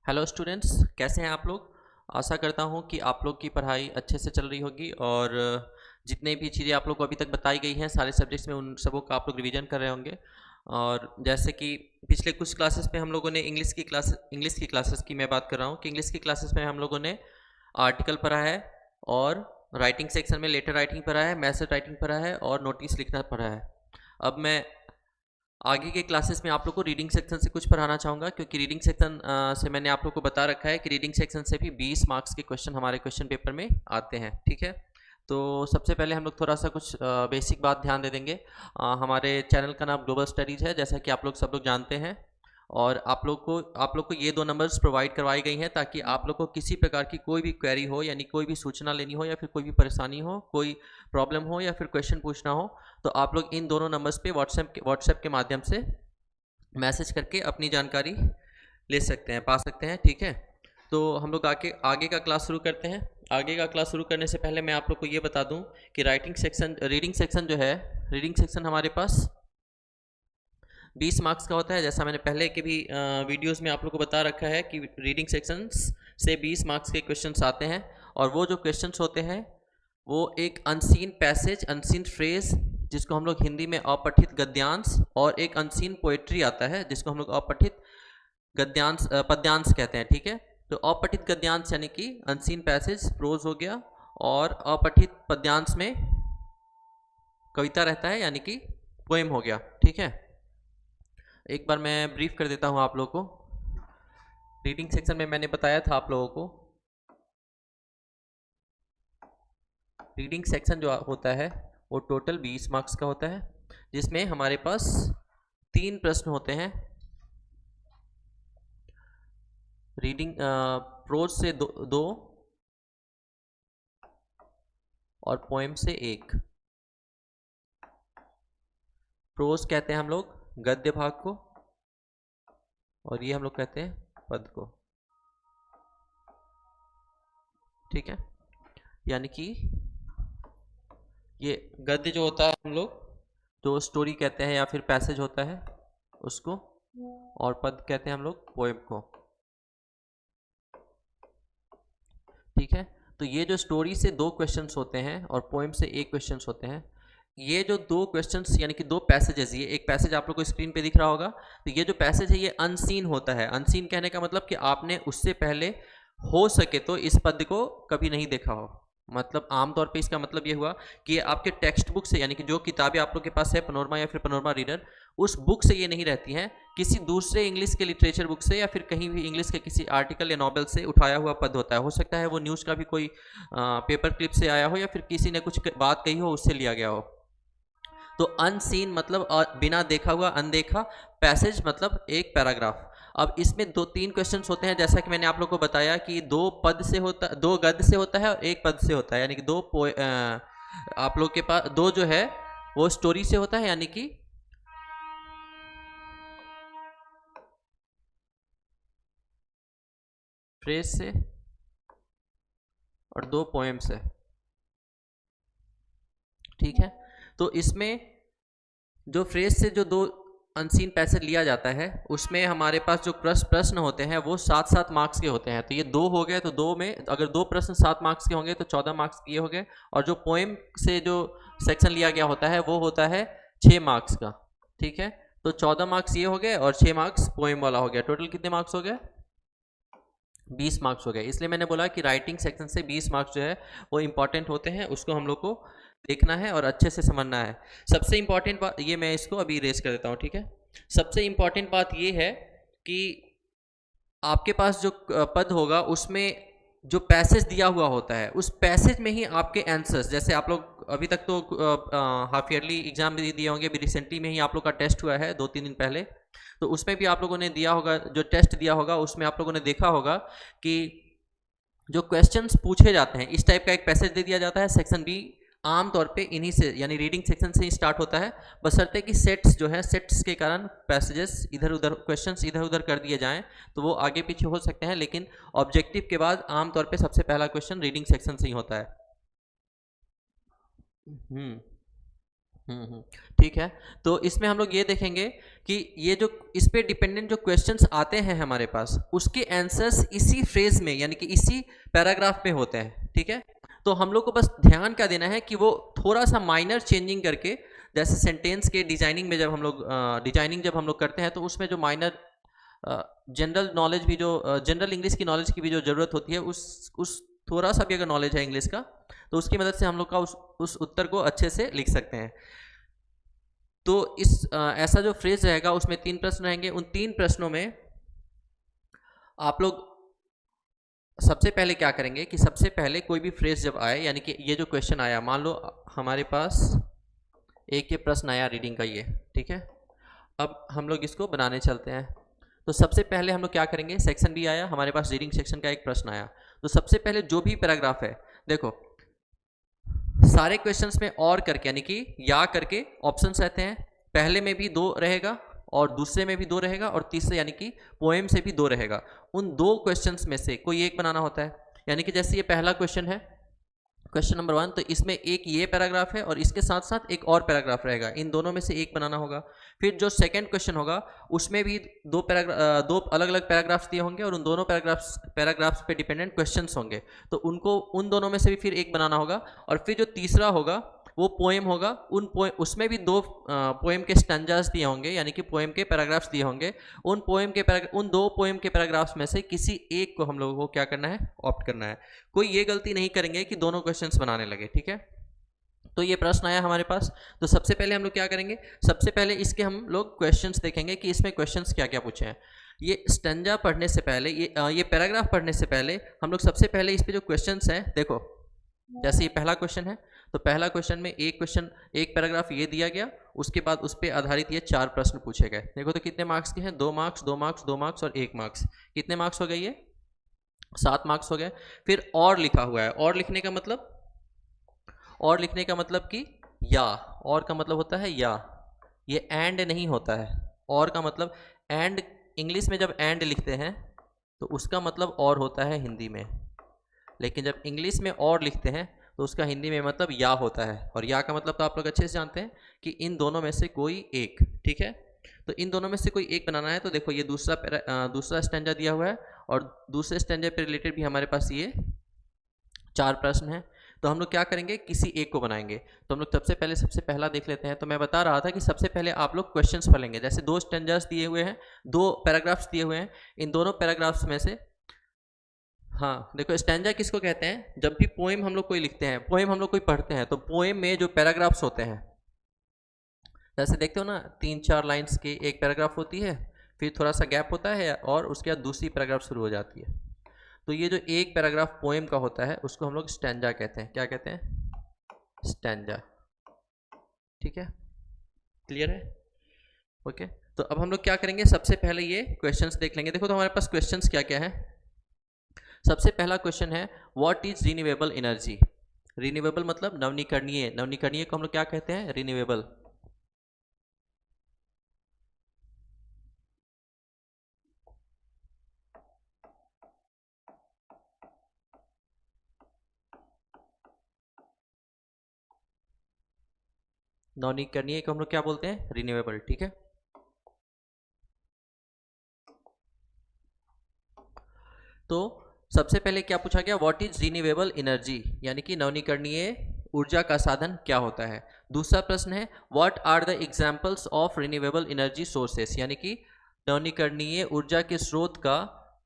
Hello students, कैसे हैं आप लोग। आशा करता हूं कि आप लोग की पढ़ाई अच्छे से चल रही होगी और जितने भी चीज़ें आप लोग को अभी तक बताई गई हैं सारे सब्जेक्ट्स में उन सबों का आप लोग रिवीजन कर रहे होंगे। और जैसे कि पिछले कुछ क्लासेस में हम लोगों ने इंग्लिश की क्लासेस की मैं बात कर रहा हूं कि इंग्लिश की क्लासेस में हम लोगों ने आर्टिकल पढ़ा है और राइटिंग सेक्शन में लेटर राइटिंग पढ़ा है, मैसेज राइटिंग पढ़ा है और नोटिस लिखना पढ़ा है। अब मैं आगे के क्लासेस में आप लोग को रीडिंग सेक्शन से कुछ पढ़ाना चाहूँगा, क्योंकि रीडिंग सेक्शन से मैंने आप लोग को बता रखा है कि रीडिंग सेक्शन से भी 20 मार्क्स के क्वेश्चन हमारे क्वेश्चन पेपर में आते हैं। ठीक है, तो सबसे पहले हम लोग थोड़ा सा कुछ बेसिक बात ध्यान दे देंगे। हमारे चैनल का नाम ग्लोबल स्टडीज़ है, जैसा कि आप लोग सब लोग जानते हैं। और आप लोग को ये 2 नंबर्स प्रोवाइड करवाई गई हैं ताकि आप लोग को किसी प्रकार की कोई भी क्वेरी हो, यानी कोई भी सूचना लेनी हो या फिर कोई भी परेशानी हो, कोई प्रॉब्लम हो या फिर क्वेश्चन पूछना हो, तो आप लोग इन दोनों नंबर्स पे व्हाट्सएप के माध्यम से मैसेज करके अपनी जानकारी ले सकते हैं, पा सकते हैं। ठीक है, तो हम लोग आगे का क्लास शुरू करते हैं। आगे का क्लास शुरू करने से पहले मैं आप लोग को ये बता दूं कि रीडिंग सेक्शन जो है, रीडिंग सेक्शन हमारे पास 20 मार्क्स का होता है। जैसा मैंने पहले के भी वीडियोस में आप लोग को बता रखा है कि रीडिंग सेक्शंस से 20 मार्क्स के क्वेश्चंस आते हैं। और वो जो क्वेश्चंस होते हैं वो एक अनसीन पैसेज, अनसीन फ्रेज, जिसको हम लोग हिंदी में अपठित गद्यांश, और एक अनसीन पोएट्री आता है जिसको हम लोग अपठित पद्यांश कहते हैं। ठीक है, तो अपठित गद्यांश यानी कि अनसीन पैसेज प्रोज हो गया, और अपठित पद्यांश में कविता रहता है यानी कि पोएम हो गया। ठीक है, एक बार मैं ब्रीफ कर देता हूं आप लोगों को। रीडिंग सेक्शन में मैंने बताया था आप लोगों को, रीडिंग सेक्शन जो होता है वो टोटल 20 मार्क्स का होता है, जिसमें हमारे पास 3 प्रश्न होते हैं। रीडिंग प्रोज से दो और पोएम से 1। प्रोज कहते हैं हम लोग गद्य भाग को, और ये हम लोग कहते हैं पद को। ठीक है, यानी कि ये गद्य जो होता है हम लोग जो स्टोरी कहते हैं या फिर पैसेज होता है उसको, और पद कहते हैं हम लोग पोएम को। ठीक है, तो ये जो स्टोरी से 2 क्वेश्चंस होते हैं और पोएम से 1 क्वेश्चंस होते हैं, ये जो 2 क्वेश्चंस यानी कि 2 पैसेजेस, ये एक पैसेज आप लोग को स्क्रीन पे दिख रहा होगा, तो ये जो पैसेज है ये अनसीन होता है। अनसीन कहने का मतलब कि आपने उससे पहले हो सके तो इस पद को कभी नहीं देखा हो। मतलब आमतौर पे इसका मतलब ये हुआ कि आपके टेक्स्ट बुक से, यानी कि जो किताबें आप लोग के पास है पनोरमा या फिर पनोरमा रीडर, उस बुक से ये नहीं रहती हैं, किसी दूसरे इंग्लिश के लिटरेचर बुक से या फिर कहीं भी इंग्लिश के किसी आर्टिकल या नॉवेल से उठाया हुआ पद होता है। हो सकता है वो न्यूज़ का भी कोई पेपर क्लिप से आया हो या फिर किसी ने कुछ बात कही हो उससे लिया गया हो। तो अनसीन मतलब बिना देखा हुआ, अनदेखा। पैसेज मतलब एक पैराग्राफ। अब इसमें 2-3 क्वेश्चंस होते हैं, जैसा कि मैंने आप लोग को बताया कि 2 गद्य से होता है और 1 पद से होता है, यानी कि आप लोग के पास 2 जो है वो स्टोरी से होता है, यानी कि फ्रेज से, और 2 पोएम से। ठीक है, तो इसमें जो फ्रेज से जो 2 अनसीन पैसेज लिया जाता है उसमें हमारे पास जो प्रश्न होते हैं वो 7-7 मार्क्स के होते हैं। तो ये 2 हो गए, तो 2 में अगर 2 प्रश्न 7 मार्क्स के होंगे तो 14 मार्क्स के हो गए। और जो पोएम से जो सेक्शन लिया गया होता है वो होता है 6 मार्क्स का। ठीक है, तो 14 मार्क्स ये हो गए और 6 मार्क्स पोएम वाला हो गया। टोटल कितने मार्क्स हो गए? 20 मार्क्स हो गए। इसलिए मैंने बोला कि राइटिंग सेक्शन से 20 मार्क्स जो है वो इंपॉर्टेंट होते हैं, उसको हम लोग को देखना है और अच्छे से समझना है। सबसे इंपॉर्टेंट बात ये, मैं इसको अभी इरेज कर देता हूँ। ठीक है, सबसे इंपॉर्टेंट बात ये है कि आपके पास जो पद होगा उसमें जो पैसेज दिया हुआ होता है उस पैसेज में ही आपके आंसर्स, जैसे आप लोग अभी तक तो हाफ ईयरली एग्जाम भी दिए होंगे, अभी रिसेंटली में ही आप लोग का टेस्ट हुआ है 2-3 दिन पहले, तो उसमें भी आप लोगों ने दिया होगा, जो टेस्ट दिया होगा उसमें आप लोगों ने देखा होगा कि जो क्वेश्चंस पूछे जाते हैं इस टाइप का एक पैसेज दे दिया जाता है। सेक्शन बी आमतौर पे इन्हीं से, यानी रीडिंग सेक्शन से ही स्टार्ट होता है, बशर्ते कि सेट्स जो है, सेट्स के कारण पैसेजेस इधर उधर, क्वेश्चंस इधर उधर कर दिए जाएं तो वो आगे पीछे हो सकते हैं, लेकिन ऑब्जेक्टिव के बाद आमतौर पे सबसे पहला क्वेश्चन रीडिंग सेक्शन से ही होता है। ठीक है। तो इसमें हम लोग ये देखेंगे कि ये जो इस पे डिपेंडेंट जो क्वेश्चंस आते हैं हमारे पास, उसके आंसर्स इसी फ्रेज में यानी कि इसी पैराग्राफ में होते हैं। ठीक है, तो हम लोग को बस ध्यान क्या देना है कि वो थोड़ा सा माइनर चेंजिंग करके, जैसे सेंटेंस के डिजाइनिंग में जब हम लोग करते हैं, तो उसमें जो माइनर जनरल नॉलेज भी, जो जनरल इंग्लिश की नॉलेज की भी जो ज़रूरत होती है, उस थोड़ा सा भी अगर नॉलेज है इंग्लिश का, तो उसकी मदद से हम लोग का उस उत्तर को अच्छे से लिख सकते हैं। तो ऐसा जो फ्रेज रहेगा उसमें 3 प्रश्न रहेंगे। उन 3 प्रश्नों में आप लोग सबसे पहले क्या करेंगे कि सबसे पहले कोई भी फ्रेज जब आए, यानी कि ये जो क्वेश्चन आया, मान लो हमारे पास एक ये प्रश्न आया रीडिंग का, ये ठीक है। अब हम लोग इसको बनाने चलते हैं। तो सबसे पहले हम लोग क्या करेंगे, सेक्शन बी आया हमारे पास, रीडिंग सेक्शन का एक प्रश्न आया। तो सबसे पहले जो भी पैराग्राफ है, देखो सारे क्वेश्चंस में और करके यानी कि या करके ऑप्शंस रहते हैं। पहले में भी 2 रहेगा और दूसरे में भी 2 रहेगा और तीसरे यानी कि पोएम से भी 2 रहेगा। उन 2 क्वेश्चंस में से कोई एक बनाना होता है। यानी कि जैसे ये पहला क्वेश्चन है, क्वेश्चन नंबर 1, तो इसमें एक ये पैराग्राफ है और इसके साथ साथ एक और पैराग्राफ रहेगा, इन दोनों में से एक बनाना होगा। फिर जो सेकंड क्वेश्चन होगा उसमें भी 2 अलग अलग पैराग्राफ्स दिए होंगे और उन दोनों पैराग्राफ्स पे डिपेंडेंट क्वेश्चंस होंगे, तो उनको उन दोनों में से भी फिर एक बनाना होगा। और फिर जो तीसरा होगा वो पोएम होगा, उसमें भी 2 पोएम के स्टैंजास दिए होंगे, यानी कि पोएम के पैराग्राफ्स दिए होंगे। उन 2 पोएम के पैराग्राफ्स में से किसी एक को हम लोगों को क्या करना है, ऑप्ट करना है। कोई ये गलती नहीं करेंगे कि दोनों क्वेश्चंस बनाने लगे। ठीक है, तो ये प्रश्न आया हमारे पास। तो सबसे पहले हम लोग क्या करेंगे, सबसे पहले इसके हम लोग क्वेश्चंस देखेंगे कि इसमें क्वेश्चंस क्या क्या पूछे हैं। ये स्टैंजा पढ़ने से पहले, ये पैराग्राफ पढ़ने से पहले हम लोग सबसे पहले इस पे जो क्वेश्चंस हैं, देखो जैसे ये पहला क्वेश्चन है, तो पहला क्वेश्चन में एक पैराग्राफ ये दिया गया, उसके बाद उस पर आधारित ये 4 प्रश्न पूछे गए। देखो तो कितने मार्क्स के हैं, 2 मार्क्स, 2 मार्क्स, 2 मार्क्स और 1 मार्क्स। कितने मार्क्स हो गए, ये 7 मार्क्स हो गए। फिर और लिखा हुआ है, और लिखने का मतलब, और लिखने का मतलब कि या, और का मतलब होता है या, ये एंड नहीं होता है। और का मतलब एंड, इंग्लिश में जब एंड लिखते हैं तो उसका मतलब और होता है हिंदी में, लेकिन जब इंग्लिश में और लिखते हैं तो उसका हिंदी में मतलब या होता है। और या का मतलब तो आप लोग अच्छे से जानते हैं कि इन दोनों में से कोई एक। ठीक है, तो इन दोनों में से कोई एक बनाना है। तो देखो ये दूसरा स्टैंजा दिया हुआ है और दूसरे स्टैंजा पे रिलेटेड भी हमारे पास ये 4 प्रश्न हैं। तो हम लोग क्या करेंगे, किसी एक को बनाएंगे। तो हम लोग सबसे पहला देख लेते हैं। तो मैं बता रहा था कि सबसे पहले आप लोग क्वेश्चंस पढ़ेंगे। जैसे 2 स्टैंजास दिए हुए हैं, 2 पैराग्राफ्स दिए हुए हैं, इन दोनों पैराग्राफ्स में से, हाँ देखो स्टैंजा किसको कहते हैं, जब भी पोएम हम लोग कोई लिखते हैं, पोएम हम लोग कोई पढ़ते हैं, तो पोएम में जो पैराग्राफ्स होते हैं, जैसे देखते हो ना 3-4 लाइन्स की एक पैराग्राफ होती है, फिर थोड़ा सा गैप होता है और उसके बाद दूसरी पैराग्राफ शुरू हो जाती है। तो ये जो एक पैराग्राफ पोएम का होता है उसको हम लोग स्टैंजा कहते हैं। क्या कहते हैं, स्टैंजा। ठीक है, क्लियर है, ओके। तो अब हम लोग क्या करेंगे, सबसे पहले ये क्वेश्चंस देख लेंगे। देखो तो हमारे पास क्वेश्चंस क्या क्या है। सबसे पहला क्वेश्चन है, what is renewable energy. Renewable मतलब नवनीकरणीय, नवनीकरणीय को हम लोग क्या कहते हैं, रिन्यूएबल। नवनीकरणीय को हम लोग क्या बोलते हैं, रिन्यूएबल। ठीक है, तो सबसे पहले क्या पूछा गया, व्हाट इज रिन्यूएबल एनर्जी, यानी कि नवनीकरणीय ऊर्जा का साधन क्या होता है। दूसरा प्रश्न है, what are the examples of renewable energy sources, यानी कि नवनीकरणीय ऊर्जा के स्रोत का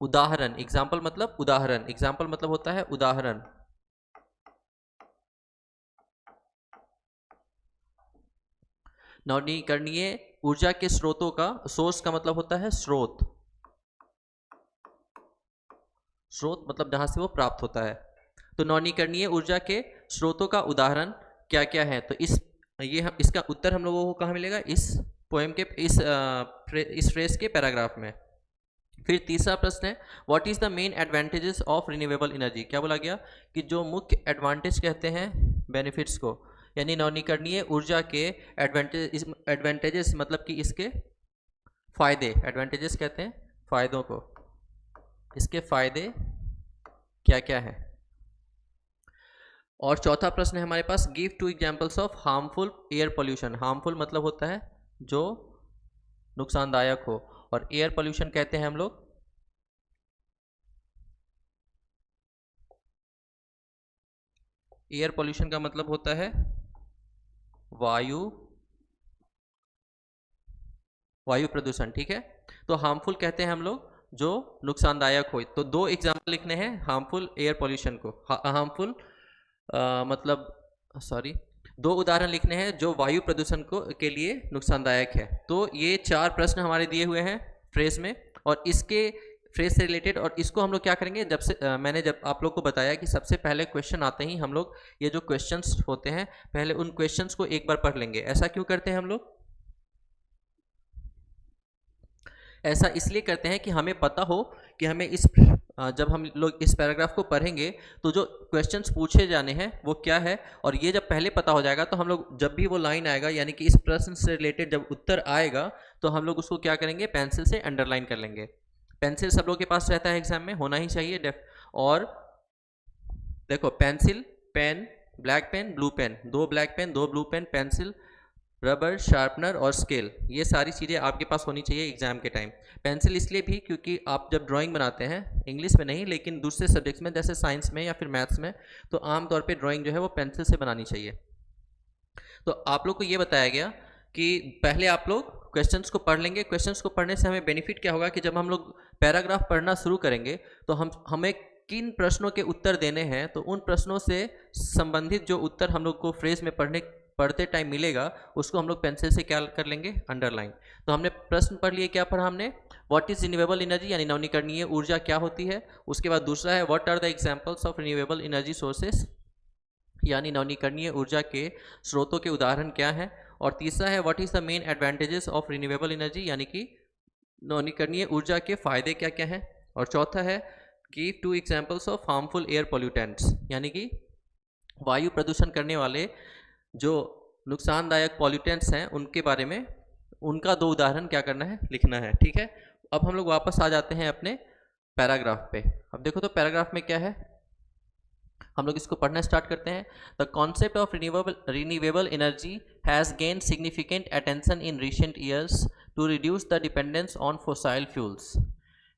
उदाहरण। एग्जाम्पल मतलब उदाहरण, एग्जाम्पल मतलब होता है उदाहरण। नवनीकरणीय ऊर्जा के स्रोतों का, सोर्स का मतलब होता है स्रोत, स्रोत मतलब जहां से वो प्राप्त होता है। तो नवनीकरणीय ऊर्जा के स्रोतों का उदाहरण क्या क्या है, तो इसका उत्तर हम लोगों को कहाँ मिलेगा, इस पोएम के इस फ्रेज के पैराग्राफ में। फिर तीसरा प्रश्न है, what is the main advantages of renewable energy. क्या बोला गया कि जो मुख्य एडवांटेज कहते हैं बेनिफिट्स को, यानी नवनीकरणीय ऊर्जा के एडवांटेजेस मतलब कि इसके फायदे, एडवांटेजेस कहते हैं फायदों को, इसके फायदे क्या क्या है। और चौथा प्रश्न है हमारे पास, give two examples of harmful air pollution. Harmful मतलब होता है जो नुकसानदायक हो, और एयर पोल्यूशन कहते हैं हम लोग एयर पोल्यूशन का मतलब होता है वायु प्रदूषण। ठीक है, तो हार्मफुल कहते हैं हम लोग जो नुकसानदायक हो। तो दो एग्जाम्पल लिखने हैं हार्मफुल एयर पोल्यूशन को, हार्मफुल मतलब सॉरी, दो उदाहरण लिखने हैं जो वायु प्रदूषण को के लिए नुकसानदायक है। तो ये चार प्रश्न हमारे दिए हुए हैं फ्रेज में, और इसके फ्रेज से रिलेटेड, और इसको हम लोग क्या करेंगे, जब से मैंने जब आप लोग को बताया कि सबसे पहले क्वेश्चन आते ही हम लोग ये जो क्वेश्चंस होते हैं पहले उन क्वेश्चंस को एक बार पढ़ लेंगे। ऐसा क्यों करते हैं हम लोग? ऐसा इसलिए करते हैं कि हमें पता हो कि हमें जब हम लोग इस पैराग्राफ को पढ़ेंगे तो जो क्वेश्चंस पूछे जाने हैं वो क्या है, और ये जब पहले पता हो जाएगा तो हम लोग जब भी वो लाइन आएगा यानी कि इस प्रश्न से रिलेटेड जब उत्तर आएगा तो हम लोग उसको क्या करेंगे, पेंसिल से अंडरलाइन कर लेंगे। पेंसिल सब लोग के पास रहता है, एग्जाम में होना ही चाहिए। और देखो, pencil, pen, black pen, blue pen, दो ब्लैक पेन, दो blue pen, pencil, rubber, sharpener और स्केल, ये सारी चीज़ें आपके पास होनी चाहिए एग्जाम के टाइम। पेंसिल इसलिए भी क्योंकि आप जब ड्राइंग बनाते हैं, इंग्लिश में नहीं लेकिन दूसरे सब्जेक्ट्स में जैसे साइंस में या फिर मैथ्स में, तो आमतौर पे ड्राइंग जो है वो पेंसिल से बनानी चाहिए। तो आप लोग को ये बताया गया कि पहले आप लोग क्वेश्चंस को पढ़ लेंगे। क्वेश्चंस को पढ़ने से हमें बेनिफिट क्या होगा कि जब हम लोग पैराग्राफ पढ़ना शुरू करेंगे तो हमें किन प्रश्नों के उत्तर देने हैं, तो उन प्रश्नों से संबंधित जो उत्तर हम लोग को फ्रेज में पढ़ते टाइम मिलेगा उसको हम लोग पेंसिल से क्या कर लेंगे, अंडरलाइन। तो हमने प्रश्न पढ़ लिए, क्या पढ़ा हमने, व्हाट इज रिन्यूएबल एनर्जी यानी नवीकरणीय ऊर्जा क्या होती है। उसके बाद दूसरा है what are the examples of renewable energy sources यानी नवीकरणीय ऊर्जा के स्रोतों के उदाहरण क्या हैं। और तीसरा है what is the main advantages of renewable energy यानी कि नवीकरणीय ऊर्जा के फायदे क्या क्या हैं। और चौथा है give two examples of harmful air pollutants यानी कि वायु प्रदूषण करने वाले जो नुकसानदायक पॉल्यूटेंट्स हैं उनके बारे में, उनका दो उदाहरण क्या करना है, लिखना है। ठीक है, अब हम लोग वापस आ जाते हैं अपने पैराग्राफ पे। अब देखो तो पैराग्राफ में क्या है, हम लोग इसको पढ़ना स्टार्ट करते हैं। The concept of renewable energy has gain significant attention in recent years to reduce the dependence on fossil fuels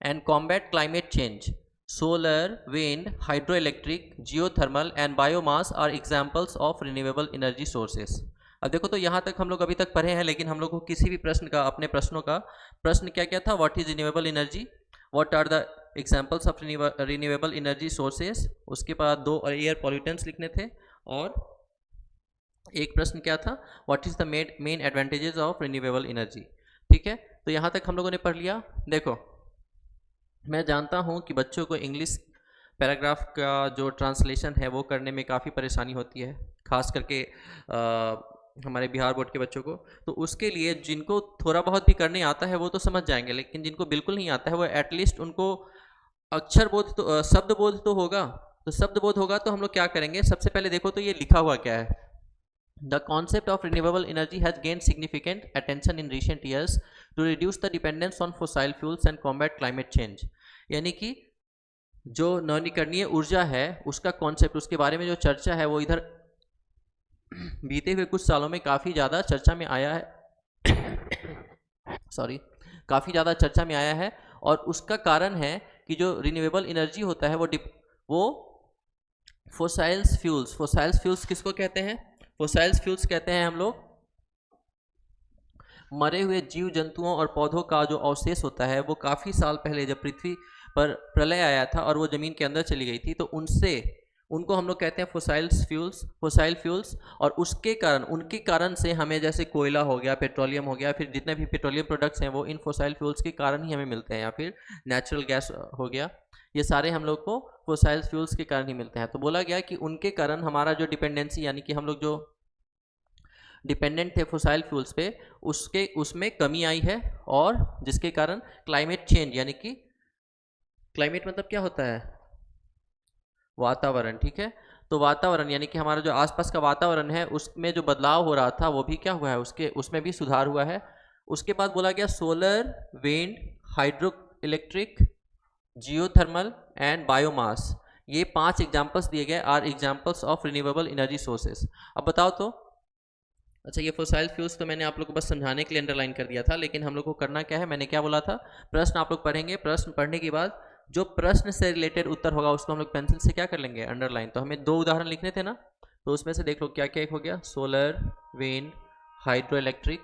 and combat climate change. Solar, wind, hydroelectric, geothermal and biomass are examples of renewable energy sources। अब देखो तो यहाँ तक हम लोग अभी तक पढ़े हैं, लेकिन हम लोग को किसी भी प्रश्न का, अपने प्रश्नों का प्रश्न क्या क्या था, what is renewable energy, what are the examples of renewable energy sources, उसके बाद दो एयर पॉल्यूटेंट्स लिखने थे, और एक प्रश्न क्या था, what is the main advantages of renewable energy. ठीक है, तो यहाँ तक हम लोगों ने पढ़ लिया। देखो, मैं जानता हूं कि बच्चों को इंग्लिश पैराग्राफ का जो ट्रांसलेशन है वो करने में काफ़ी परेशानी होती है, खास करके हमारे बिहार बोर्ड के बच्चों को। तो उसके लिए जिनको थोड़ा बहुत भी करने आता है वो तो समझ जाएंगे, लेकिन जिनको बिल्कुल नहीं आता है वो एटलीस्ट उनको अक्षर बोध तो शब्द बोध तो होगा। तो शब्द बोध होगा तो हम लोग क्या करेंगे, सबसे पहले देखो तो ये लिखा हुआ क्या है, The concept of renewable energy has gained significant attention in recent years to reduce the dependence on fossil fuels and combat climate change। यानी कि जो नवीकरणीय ऊर्जा है उसका कॉन्सेप्ट, उसके बारे में जो चर्चा है वो इधर बीते हुए कुछ सालों में काफ़ी ज़्यादा चर्चा में आया है काफ़ी ज़्यादा चर्चा में आया है। और उसका कारण है कि जो रिन्यूएबल एनर्जी होता है वो फोसाइल्स फ्यूल्स किसको कहते हैं, फोसाइल्स फ्यूल्स कहते हैं हम लोग मरे हुए जीव जंतुओं और पौधों का जो अवशेष होता है वो काफ़ी साल पहले जब पृथ्वी पर प्रलय आया था और वो ज़मीन के अंदर चली गई थी, तो उनको हम लोग कहते हैं फोसाइल फ्यूल्स। और उनके कारण से हमें जैसे कोयला हो गया, पेट्रोलियम हो गया, फिर जितने भी पेट्रोलियम प्रोडक्ट्स हैं वो इन फोसाइल फ्यूल्स के कारण ही हमें मिलते हैं, या फिर नेचुरल गैस हो गया, ये सारे हम लोग को फोसाइल फ्यूल्स के कारण ही मिलते हैं। तो बोला गया कि उनके कारण हमारा जो डिपेंडेंसी यानी कि हम लोग जो डिपेंडेंट थे फोसाइल फ्यूल्स पे उसमें कमी आई है, और जिसके कारण क्लाइमेट चेंज यानी कि क्लाइमेट मतलब क्या होता है, वातावरण। ठीक है, तो वातावरण यानी कि हमारा जो आसपास का वातावरण है उसमें जो बदलाव हो रहा था वो भी क्या हुआ है, उसमें भी सुधार हुआ है। उसके बाद बोला गया solar, wind, hydro electric, geothermal and biomass ये 5 एग्जाम्पल्स दिए गए are examples of renewable energy sources. अब बताओ तो, अच्छा ये फोसाइल फ्यूल्स तो मैंने आप लोग को बस समझाने के लिए अंडरलाइन कर दिया था, लेकिन हम लोग को करना क्या है, मैंने क्या बोला था, प्रश्न आप लोग पढ़ेंगे, प्रश्न पढ़ने के बाद जो प्रश्न से रिलेटेड उत्तर होगा उसको हम लोग पेंसिल से क्या कर लेंगे, अंडरलाइन। तो हमें 2 उदाहरण लिखने थे ना, तो उसमें से देख लो क्या क्या हो गया, solar, wind, hydro electric,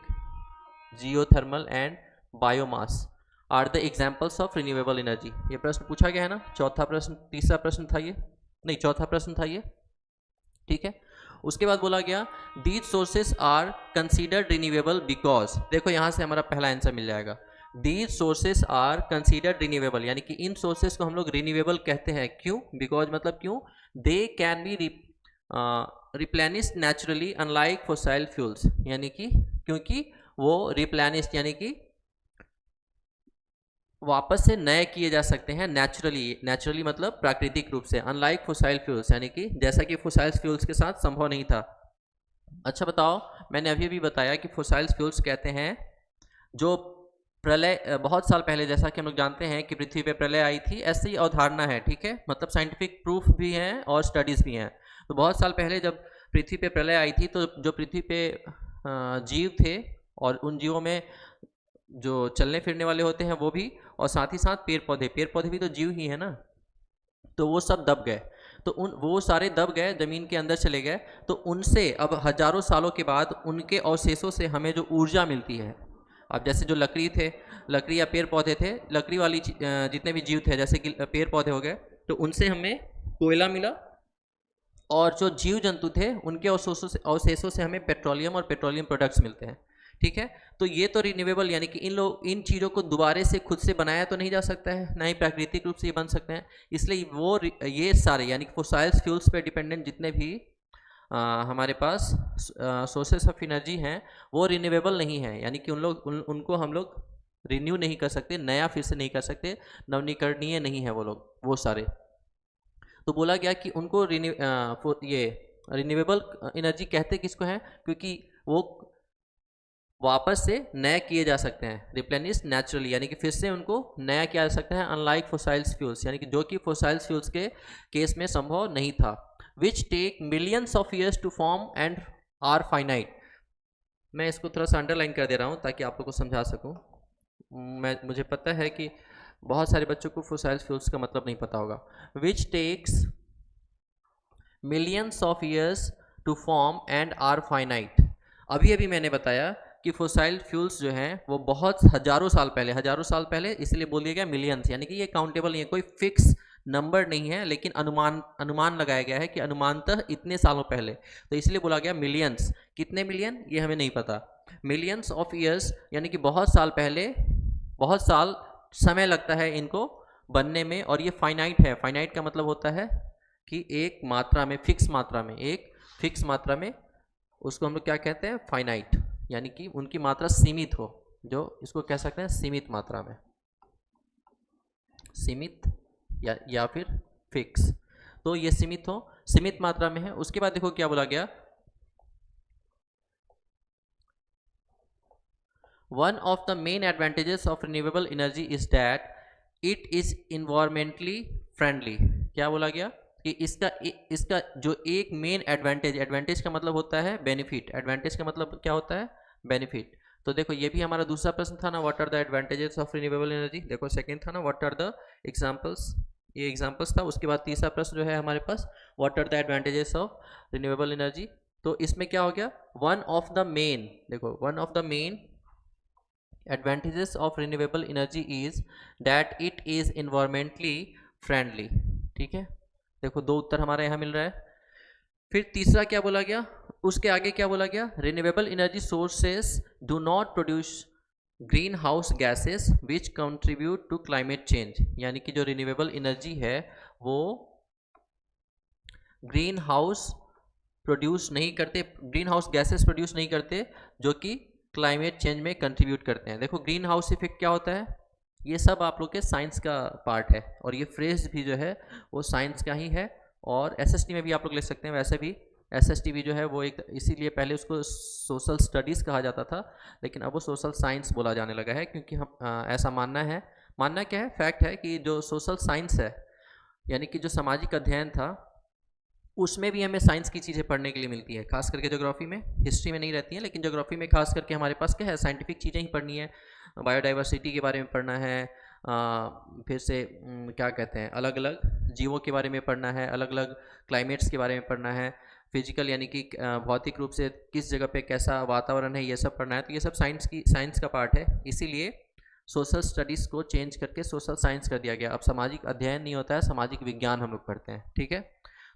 geothermal and biomass are the examples of renewable energy. ये प्रश्न पूछा गया है ना, चौथा प्रश्न, तीसरा प्रश्न था ये, नहीं चौथा प्रश्न था ये, ठीक है। उसके बाद बोला गया these sources are considered renewable because, देखो यहाँ से हमारा पहला आंसर मिल जाएगा, these sources are considered renewable, यानी कि इन सोर्सेस को हम लोग रिन्यूएबल कहते हैं, क्यों, बिकॉज मतलब क्यों, दे can B replenish naturally unlike fossil fuels, यानी कि क्योंकि वो रिप्लेनिश यानी कि वापस से नए किए जा सकते हैं नेचुरली, नेचुरली मतलब प्राकृतिक रूप से, अनलाइक फोसाइल फ्यूल्स, यानी कि जैसा कि फोसाइल फ्यूल्स के साथ संभव नहीं था। अच्छा बताओ, मैंने अभी भी बताया कि फोसाइल फ्यूल्स कहते हैं जो प्रलय, बहुत साल पहले, जैसा कि हम लोग जानते हैं कि पृथ्वी पे प्रलय आई थी, ऐसी अवधारणा है, ठीक है, मतलब साइंटिफिक प्रूफ भी है और स्टडीज़ भी हैं। तो बहुत साल पहले जब पृथ्वी पे प्रलय आई थी, तो जो पृथ्वी पे जीव थे और उन जीवों में जो चलने फिरने वाले होते हैं वो भी, और साथ ही साथ पेड़ पौधे भी तो जीव ही है ना, तो वो सब दब गए, तो वो सारे दब गए, ज़मीन के अंदर चले गए, तो उनसे अब हजारों सालों के बाद उनके अवशेषों से हमें जो ऊर्जा मिलती है, अब जैसे जो लकड़ी या पेड़ पौधे थे, लकड़ी वाली जितने भी जीव थे, जैसे कि पेड़ पौधे हो गए, तो उनसे हमें कोयला मिला, और जो जीव जंतु थे उनके अवशेषों से हमें पेट्रोलियम और पेट्रोलियम प्रोडक्ट्स मिलते हैं, ठीक है। तो ये तो रिन्यूएबल, यानी कि इन चीज़ों को दोबारा से खुद से बनाया तो नहीं जा सकता है, ना ही प्राकृतिक रूप से ये बन सकते हैं, इसलिए ये सारे यानी कि फोसाइल फ्यूल्स पे डिपेंडेंट जितने भी हमारे पास सोर्सेस ऑफ एनर्जी हैं वो रिन्यूएबल नहीं है, यानी कि उनको हम लोग रिन्यू नहीं कर सकते, नया फिर से नहीं कर सकते, नवीनीकरणीय नहीं है वो लोग, वो सारे। तो बोला गया कि उनको ये रिन्यूएबल एनर्जी कहते किसको हैं, क्योंकि वो वापस से नए किए जा सकते हैं, रिप्लेनिश नेचुरली, यानी कि फिर से उनको नया किया जा सकता है, अनलाइक फोसाइल्स फ्यूल्स, यानी कि जो कि फोसाइल्स फ्यूल्स के केस में संभव नहीं था, which take millions of years to form and are finite. मैं इसको थोड़ा सा अंडरलाइन कर दे रहा हूँ ताकि आप लोग को समझा सकूँ। मुझे पता है कि बहुत सारे बच्चों को फोसाइल्स फ्यूल्स का मतलब नहीं पता होगा। Which takes millions of years to form and are finite. अभी अभी मैंने बताया कि फोसाइल फ्यूल्स जो हैं वो बहुत हजारों साल पहले, इसलिए बोल दिया गया मिलियंस, यानी कि ये काउंटेबल नहीं है, कोई फिक्स नंबर नहीं है, लेकिन अनुमान लगाया गया है कि अनुमानतः इतने सालों पहले, तो इसलिए बोला गया मिलियंस। कितने मिलियन ये हमें नहीं पता, मिलियंस ऑफ ईयर्स, यानी कि बहुत साल पहले, बहुत साल समय लगता है इनको बनने में, और ये फाइनाइट है। फाइनाइट का मतलब होता है कि एक मात्रा में, फिक्स मात्रा में, उसको हम लोग क्या कहते हैं, फाइनाइट, यानी कि उनकी मात्रा सीमित हो, जो इसको कह सकते हैं सीमित मात्रा में, सीमित या फिर फिक्स, तो ये सीमित मात्रा में है। उसके बाद देखो क्या बोला गया, one of the main advantages of renewable energy is that it is environmentally friendly. क्या बोला गया कि इसका जो एक मेन एडवांटेज का मतलब होता है बेनिफिट, एडवांटेज का मतलब क्या होता है, बेनिफिट। तो देखो ये भी हमारा दूसरा प्रश्न था ना, what are the advantages of renewable energy, देखो सेकंड था ना, व्हाट आर द एग्जांपल्स, ये एग्जांपल्स था। उसके बाद तीसरा प्रश्न जो है हमारे पास, what are the advantages of renewable energy. तो इसमें क्या हो गया, वन ऑफ द मेन, देखो one of the main advantages of renewable energy is that it is environmentally friendly, ठीक है। देखो 2 उत्तर हमारे यहाँ मिल रहा है। फिर तीसरा क्या बोला गया, उसके आगे क्या बोला गया, renewable energy sources do not produce green house gases which contribute to climate change, यानी कि जो रिन्यूएबल एनर्जी है वो ग्रीन हाउस गैसेस प्रोड्यूस नहीं करते जो कि क्लाइमेट चेंज में कंट्रीब्यूट करते हैं। देखो ग्रीन हाउस इफेक्ट क्या होता है, ये सब आप लोग के साइंस का पार्ट है, और ये फ्रेज भी जो है वो साइंस का ही है, और एसएसटी में भी आप लोग ले सकते हैं। वैसे भी एसएसटी भी जो है वो एक, इसीलिए पहले उसको सोशल स्टडीज़ कहा जाता था, लेकिन अब वो सोशल साइंस बोला जाने लगा है, क्योंकि हम ऐसा मानना क्या है, फैक्ट है कि जो सोशल साइंस है यानी कि जो सामाजिक अध्ययन था उसमें भी हमें साइंस की चीज़ें पढ़ने के लिए मिलती है, खास करके ज्योग्राफी में। हिस्ट्री में नहीं रहती है, लेकिन ज्योग्राफी में खास करके हमारे पास क्या है, साइंटिफिक चीज़ें ही पढ़नी है। बायोडाइवर्सिटी के बारे में पढ़ना है, फिर से क्या कहते हैं, अलग अलग जीवों के बारे में पढ़ना है, अलग अलग क्लाइमेट्स के बारे में पढ़ना है, फिजिकल यानी कि भौतिक रूप से किस जगह पे कैसा वातावरण है, ये सब पढ़ना है। तो ये सब साइंस का पार्ट है, इसीलिए सोशल स्टडीज़ को चेंज करके सोशल साइंस कर दिया गया। अब सामाजिक अध्ययन नहीं होता है, सामाजिक विज्ञान हम लोग पढ़ते हैं, ठीक है।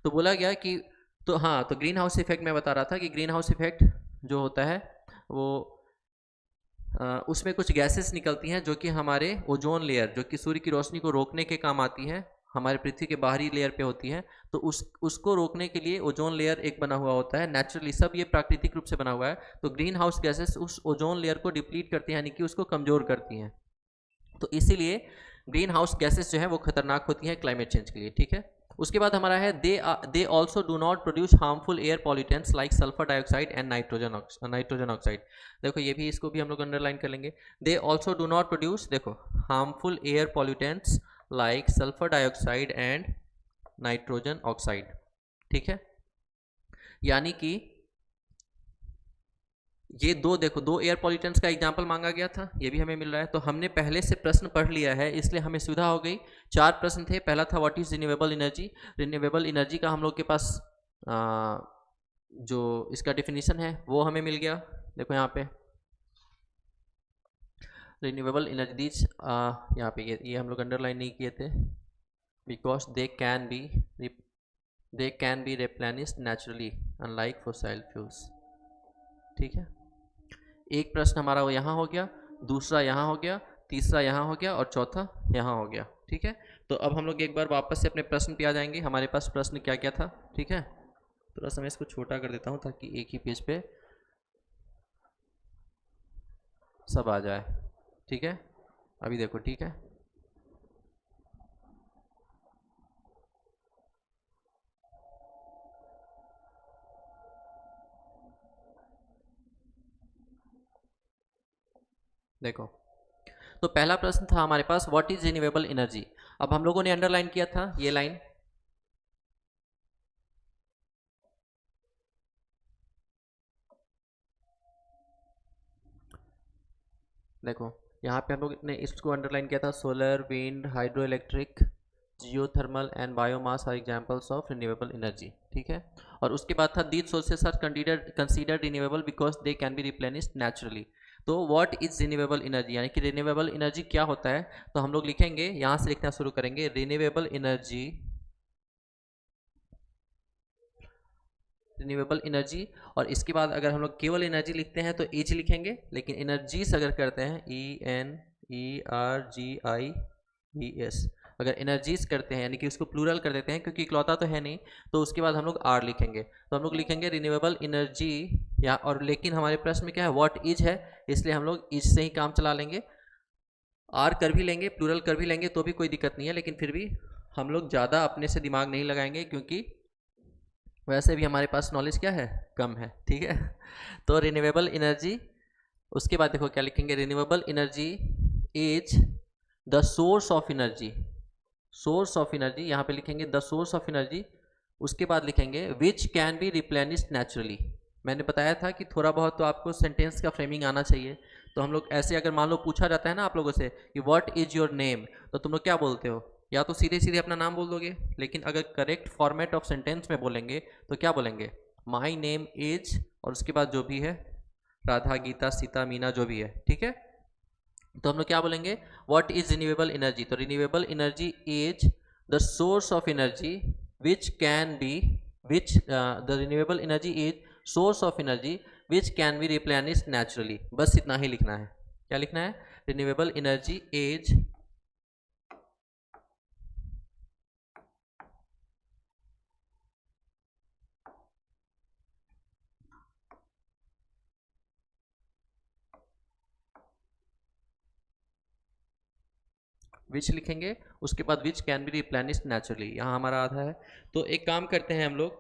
तो बोला गया कि तो हाँ, तो ग्रीन हाउस इफेक्ट मैं बता रहा था कि ग्रीन हाउस इफेक्ट जो होता है वो उसमें कुछ गैसेस निकलती हैं जो कि हमारे ओजोन लेयर, जो कि सूर्य की रोशनी को रोकने के काम आती हैं, हमारे पृथ्वी के बाहरी लेयर पे होती है। तो उसको रोकने के लिए ओजोन लेयर एक बना हुआ होता है नेचुरली, सब ये प्राकृतिक रूप से बना हुआ है। तो ग्रीन हाउस गैसेस उस ओजोन लेयर को डिप्लीट करती हैं, यानी कि उसको कमज़ोर करती हैं। तो इसीलिए ग्रीन हाउस गैसेस जो है वो खतरनाक होती हैं क्लाइमेट चेंज के लिए, ठीक है। उसके बाद हमारा है दे also do not produce harmful air pollutants like sulphur dioxide and nitrogen oxide. देखो ये भी, इसको भी हम लोग अंडरलाइन कर लेंगे। They also do not produce, देखो, harmful air pollutants like sulphur dioxide and nitrogen oxide, ठीक है। यानी कि ये दो, देखो, दो एयर पॉल्यूटेंट्स का एग्जांपल मांगा गया था, ये भी हमें मिल रहा है। तो हमने पहले से प्रश्न पढ़ लिया है, इसलिए हमें सुविधा हो गई। 4 प्रश्न थे। पहला था what is renewable energy. Renewable energy का हम लोग के पास जो इसका डिफिनीशन है वो हमें मिल गया। देखो यहाँ पे रिन्यूएबल एनर्जीज, यहाँ पे ये हम लोग अंडरलाइन नहीं किए थे, because they can be replenished naturally unlike fossil fuels, ठीक है। एक प्रश्न हमारा वो यहाँ हो गया, दूसरा यहाँ हो गया, तीसरा यहाँ हो गया और चौथा यहाँ हो गया, ठीक है। तो अब हम लोग एक बार वापस से अपने प्रश्न पे आ जाएंगे। हमारे पास प्रश्न क्या क्या था, ठीक है। थोड़ा सा मैं इसको छोटा कर देता हूँ ताकि एक ही पेज पे सब आ जाए, ठीक है। अभी देखो, ठीक है। देखो, तो पहला प्रश्न था हमारे पास व्हाट इज रिन्यूएबल एनर्जी। अब हम लोगों ने अंडरलाइन किया था ये लाइन, देखो यहाँ पे हम लोग ने इसको अंडरलाइन किया था, solar, wind, hydro electric, geothermal and biomass are examples of renewable energy, ठीक है। और उसके बाद था these sources are considered renewable because they can be replenished naturally. तो व्हाट इज रिन्यूएबल एनर्जी, यानी कि रिन्यूएबल एनर्जी क्या होता है। तो हम लोग लिखेंगे, यहाँ से लिखना शुरू करेंगे, रिन्यूएबल एनर्जी, रिन्यूएबल एनर्जी। और इसके बाद अगर हम लोग केवल एनर्जी लिखते हैं तो एच लिखेंगे, लेकिन एनर्जीज अगर करते हैं ENERGIES, अगर एनर्जीज करते हैं यानी कि उसको प्लूरल कर देते हैं क्योंकि इकलौता तो है नहीं, तो उसके बाद हम लोग आर लिखेंगे। तो हम लोग लिखेंगे रिन्यूएबल एनर्जी या, और लेकिन हमारे प्रश्न में क्या है, व्हाट इज है, इसलिए हम लोग इज से ही काम चला लेंगे। आर कर भी लेंगे, प्लूरल कर भी लेंगे तो भी कोई दिक्कत नहीं है, लेकिन फिर भी हम लोग ज़्यादा अपने से दिमाग नहीं लगाएंगे क्योंकि वैसे भी हमारे पास नॉलेज क्या है, कम है, ठीक है। तो रिन्यूएबल एनर्जी, उसके बाद देखो क्या लिखेंगे, renewable energy is the source of energy, source of energy यहाँ पे लिखेंगे द सोर्स ऑफ एनर्जी। उसके बाद लिखेंगे which can be replenished naturally. मैंने बताया था कि थोड़ा बहुत तो आपको सेंटेंस का फ्रेमिंग आना चाहिए। तो हम लोग ऐसे, अगर मान लो पूछा जाता है ना आप लोगों से कि व्हाट इज योर नेम, तो तुम लोग क्या बोलते हो, या तो सीधे सीधे अपना नाम बोल दोगे, लेकिन अगर करेक्ट फॉर्मेट ऑफ सेंटेंस में बोलेंगे तो क्या बोलेंगे, माई नेम इज, और उसके बाद जो भी है, राधा, गीता, सीता, मीना, जो भी है, ठीक है। तो हम लोग क्या बोलेंगे, व्हाट इज रिन्यूएबल एनर्जी। तो renewable energy is the source of energy which can be, which the renewable energy is source of energy which can be replenished naturally. बस इतना ही लिखना है। क्या लिखना है, रिन्यूएबल एनर्जी इज विच लिखेंगे, उसके बाद which can be replenished naturally, यहाँ हमारा आधा है। तो एक काम करते हैं हम लोग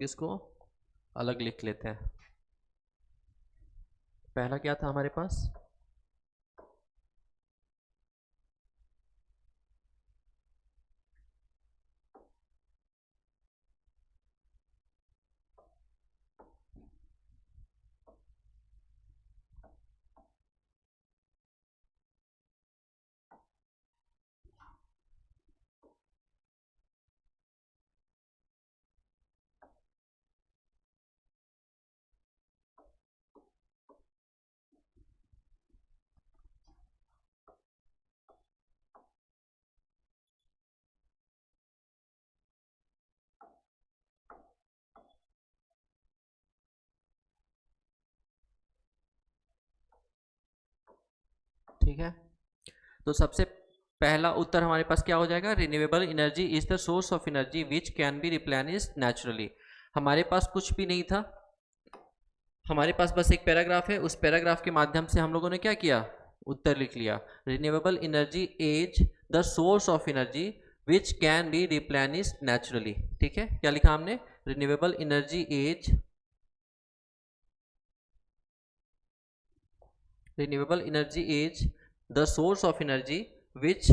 इसको अलग लिख लेते हैं। पहला क्या था हमारे पास, ठीक है, तो सबसे पहला उत्तर हमारे पास क्या हो जाएगा, renewable energy is the source of energy which can be replenished naturally. हमारे पास कुछ भी नहीं था, हमारे पास बस एक पैराग्राफ है, उस पैराग्राफ के माध्यम से हम लोगों ने क्या किया, उत्तर लिख लिया। Renewable energy is the source of energy which can be replenished naturally. ठीक है, क्या लिखा हमने, renewable energy is the source of energy which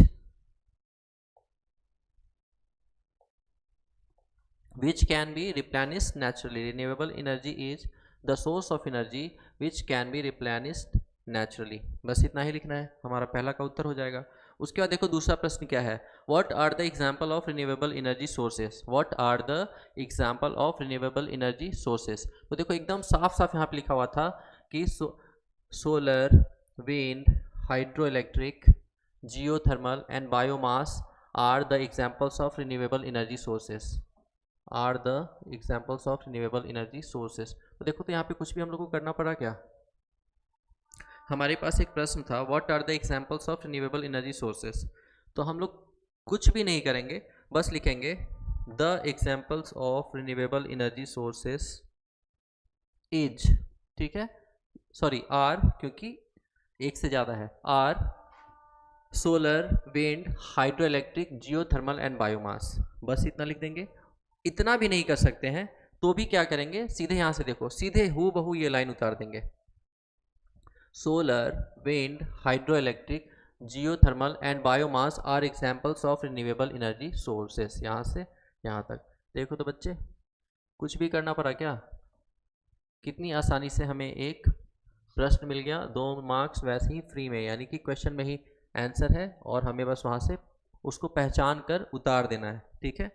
can be replenished naturally. Renewable energy is the source of energy which can be replenished naturally। बस इतना ही लिखना है, हमारा पहला का उत्तर हो जाएगा। उसके बाद देखो दूसरा प्रश्न क्या है, what are the example of renewable energy sources. What are the example of renewable energy sources. तो देखो एकदम साफ साफ यहाँ पे लिखा हुआ था कि solar, wind, hydroelectric, geothermal and biomass are the examples of renewable energy sources। are the examples of renewable energy sources। तो देखो तो यहाँ पे कुछ भी हम लोग को करना पड़ा क्या, हमारे पास एक प्रश्न था what are the examples of renewable energy sources। तो हम लोग कुछ भी नहीं करेंगे, बस लिखेंगे the examples of renewable energy sources is, ठीक है, सॉरी आर, क्योंकि एक से ज़्यादा है, are solar, wind, hydro electric, geothermal and biomass. बस इतना लिख देंगे। इतना भी नहीं कर सकते हैं तो भी क्या करेंगे, सीधे यहाँ से देखो, सीधे हू बहू ये लाइन उतार देंगे, solar, wind, hydro electric, geothermal and biomass are examples of renewable energy sources. यहाँ से यहाँ तक देखो तो बच्चे, कुछ भी करना पड़ा क्या, कितनी आसानी से हमें एक प्रश्न मिल गया, 2 मार्क्स वैसे ही फ्री में, यानी कि क्वेश्चन में ही आंसर है और हमें बस वहाँ से उसको पहचान कर उतार देना है। ठीक है,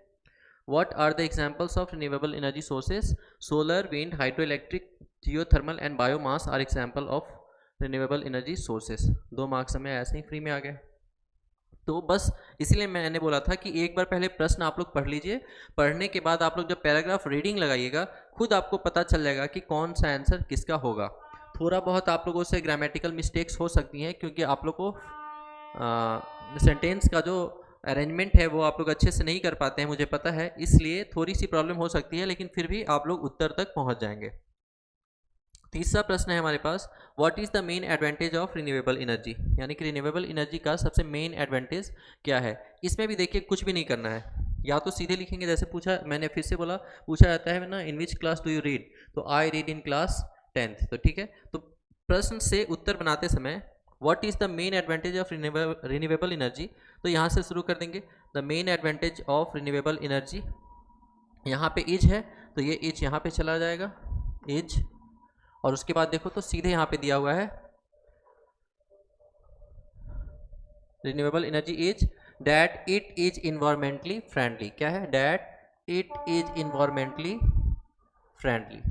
what are the examples of renewable energy sources, solar, wind, hydro electric, geothermal and biomass are example of renewable energy sources. 2 marks हमें ऐसे ही फ्री में आ गए। तो बस इसलिए मैंने बोला था कि एक बार पहले प्रश्न आप लोग पढ़ लीजिए, पढ़ने के बाद आप लोग जब पैराग्राफ रीडिंग लगाइएगा खुद आपको पता चल जाएगा कि कौन सा आंसर किसका होगा। थोड़ा बहुत आप लोगों से ग्रामेटिकल मिस्टेक्स हो सकती हैं, क्योंकि आप लोग को सेंटेंस का जो अरेंजमेंट है वो आप लोग अच्छे से नहीं कर पाते हैं, मुझे पता है, इसलिए थोड़ी सी प्रॉब्लम हो सकती है, लेकिन फिर भी आप लोग उत्तर तक पहुंच जाएंगे। तीसरा प्रश्न है हमारे पास, what is the main advantage of renewable energy, यानी कि रिन्यूएबल एनर्जी का सबसे मेन एडवांटेज क्या है। इसमें भी देखिए कुछ भी नहीं करना है, या तो सीधे लिखेंगे, जैसे पूछा, मैंने फिर से बोला, पूछा जाता है ना in which class do you read, तो I read in class 10th। तो ठीक है, तो प्रश्न से उत्तर बनाते समय what is the main advantage of renewable energy, तो यहाँ से शुरू कर देंगे, the main advantage of renewable energy, यहाँ पे इज है तो ये इज यहाँ पे चला जाएगा, इज, और उसके बाद देखो तो सीधे यहाँ पे दिया हुआ है renewable energy is that it is environmentally friendly. क्या है, that it is environmentally friendly.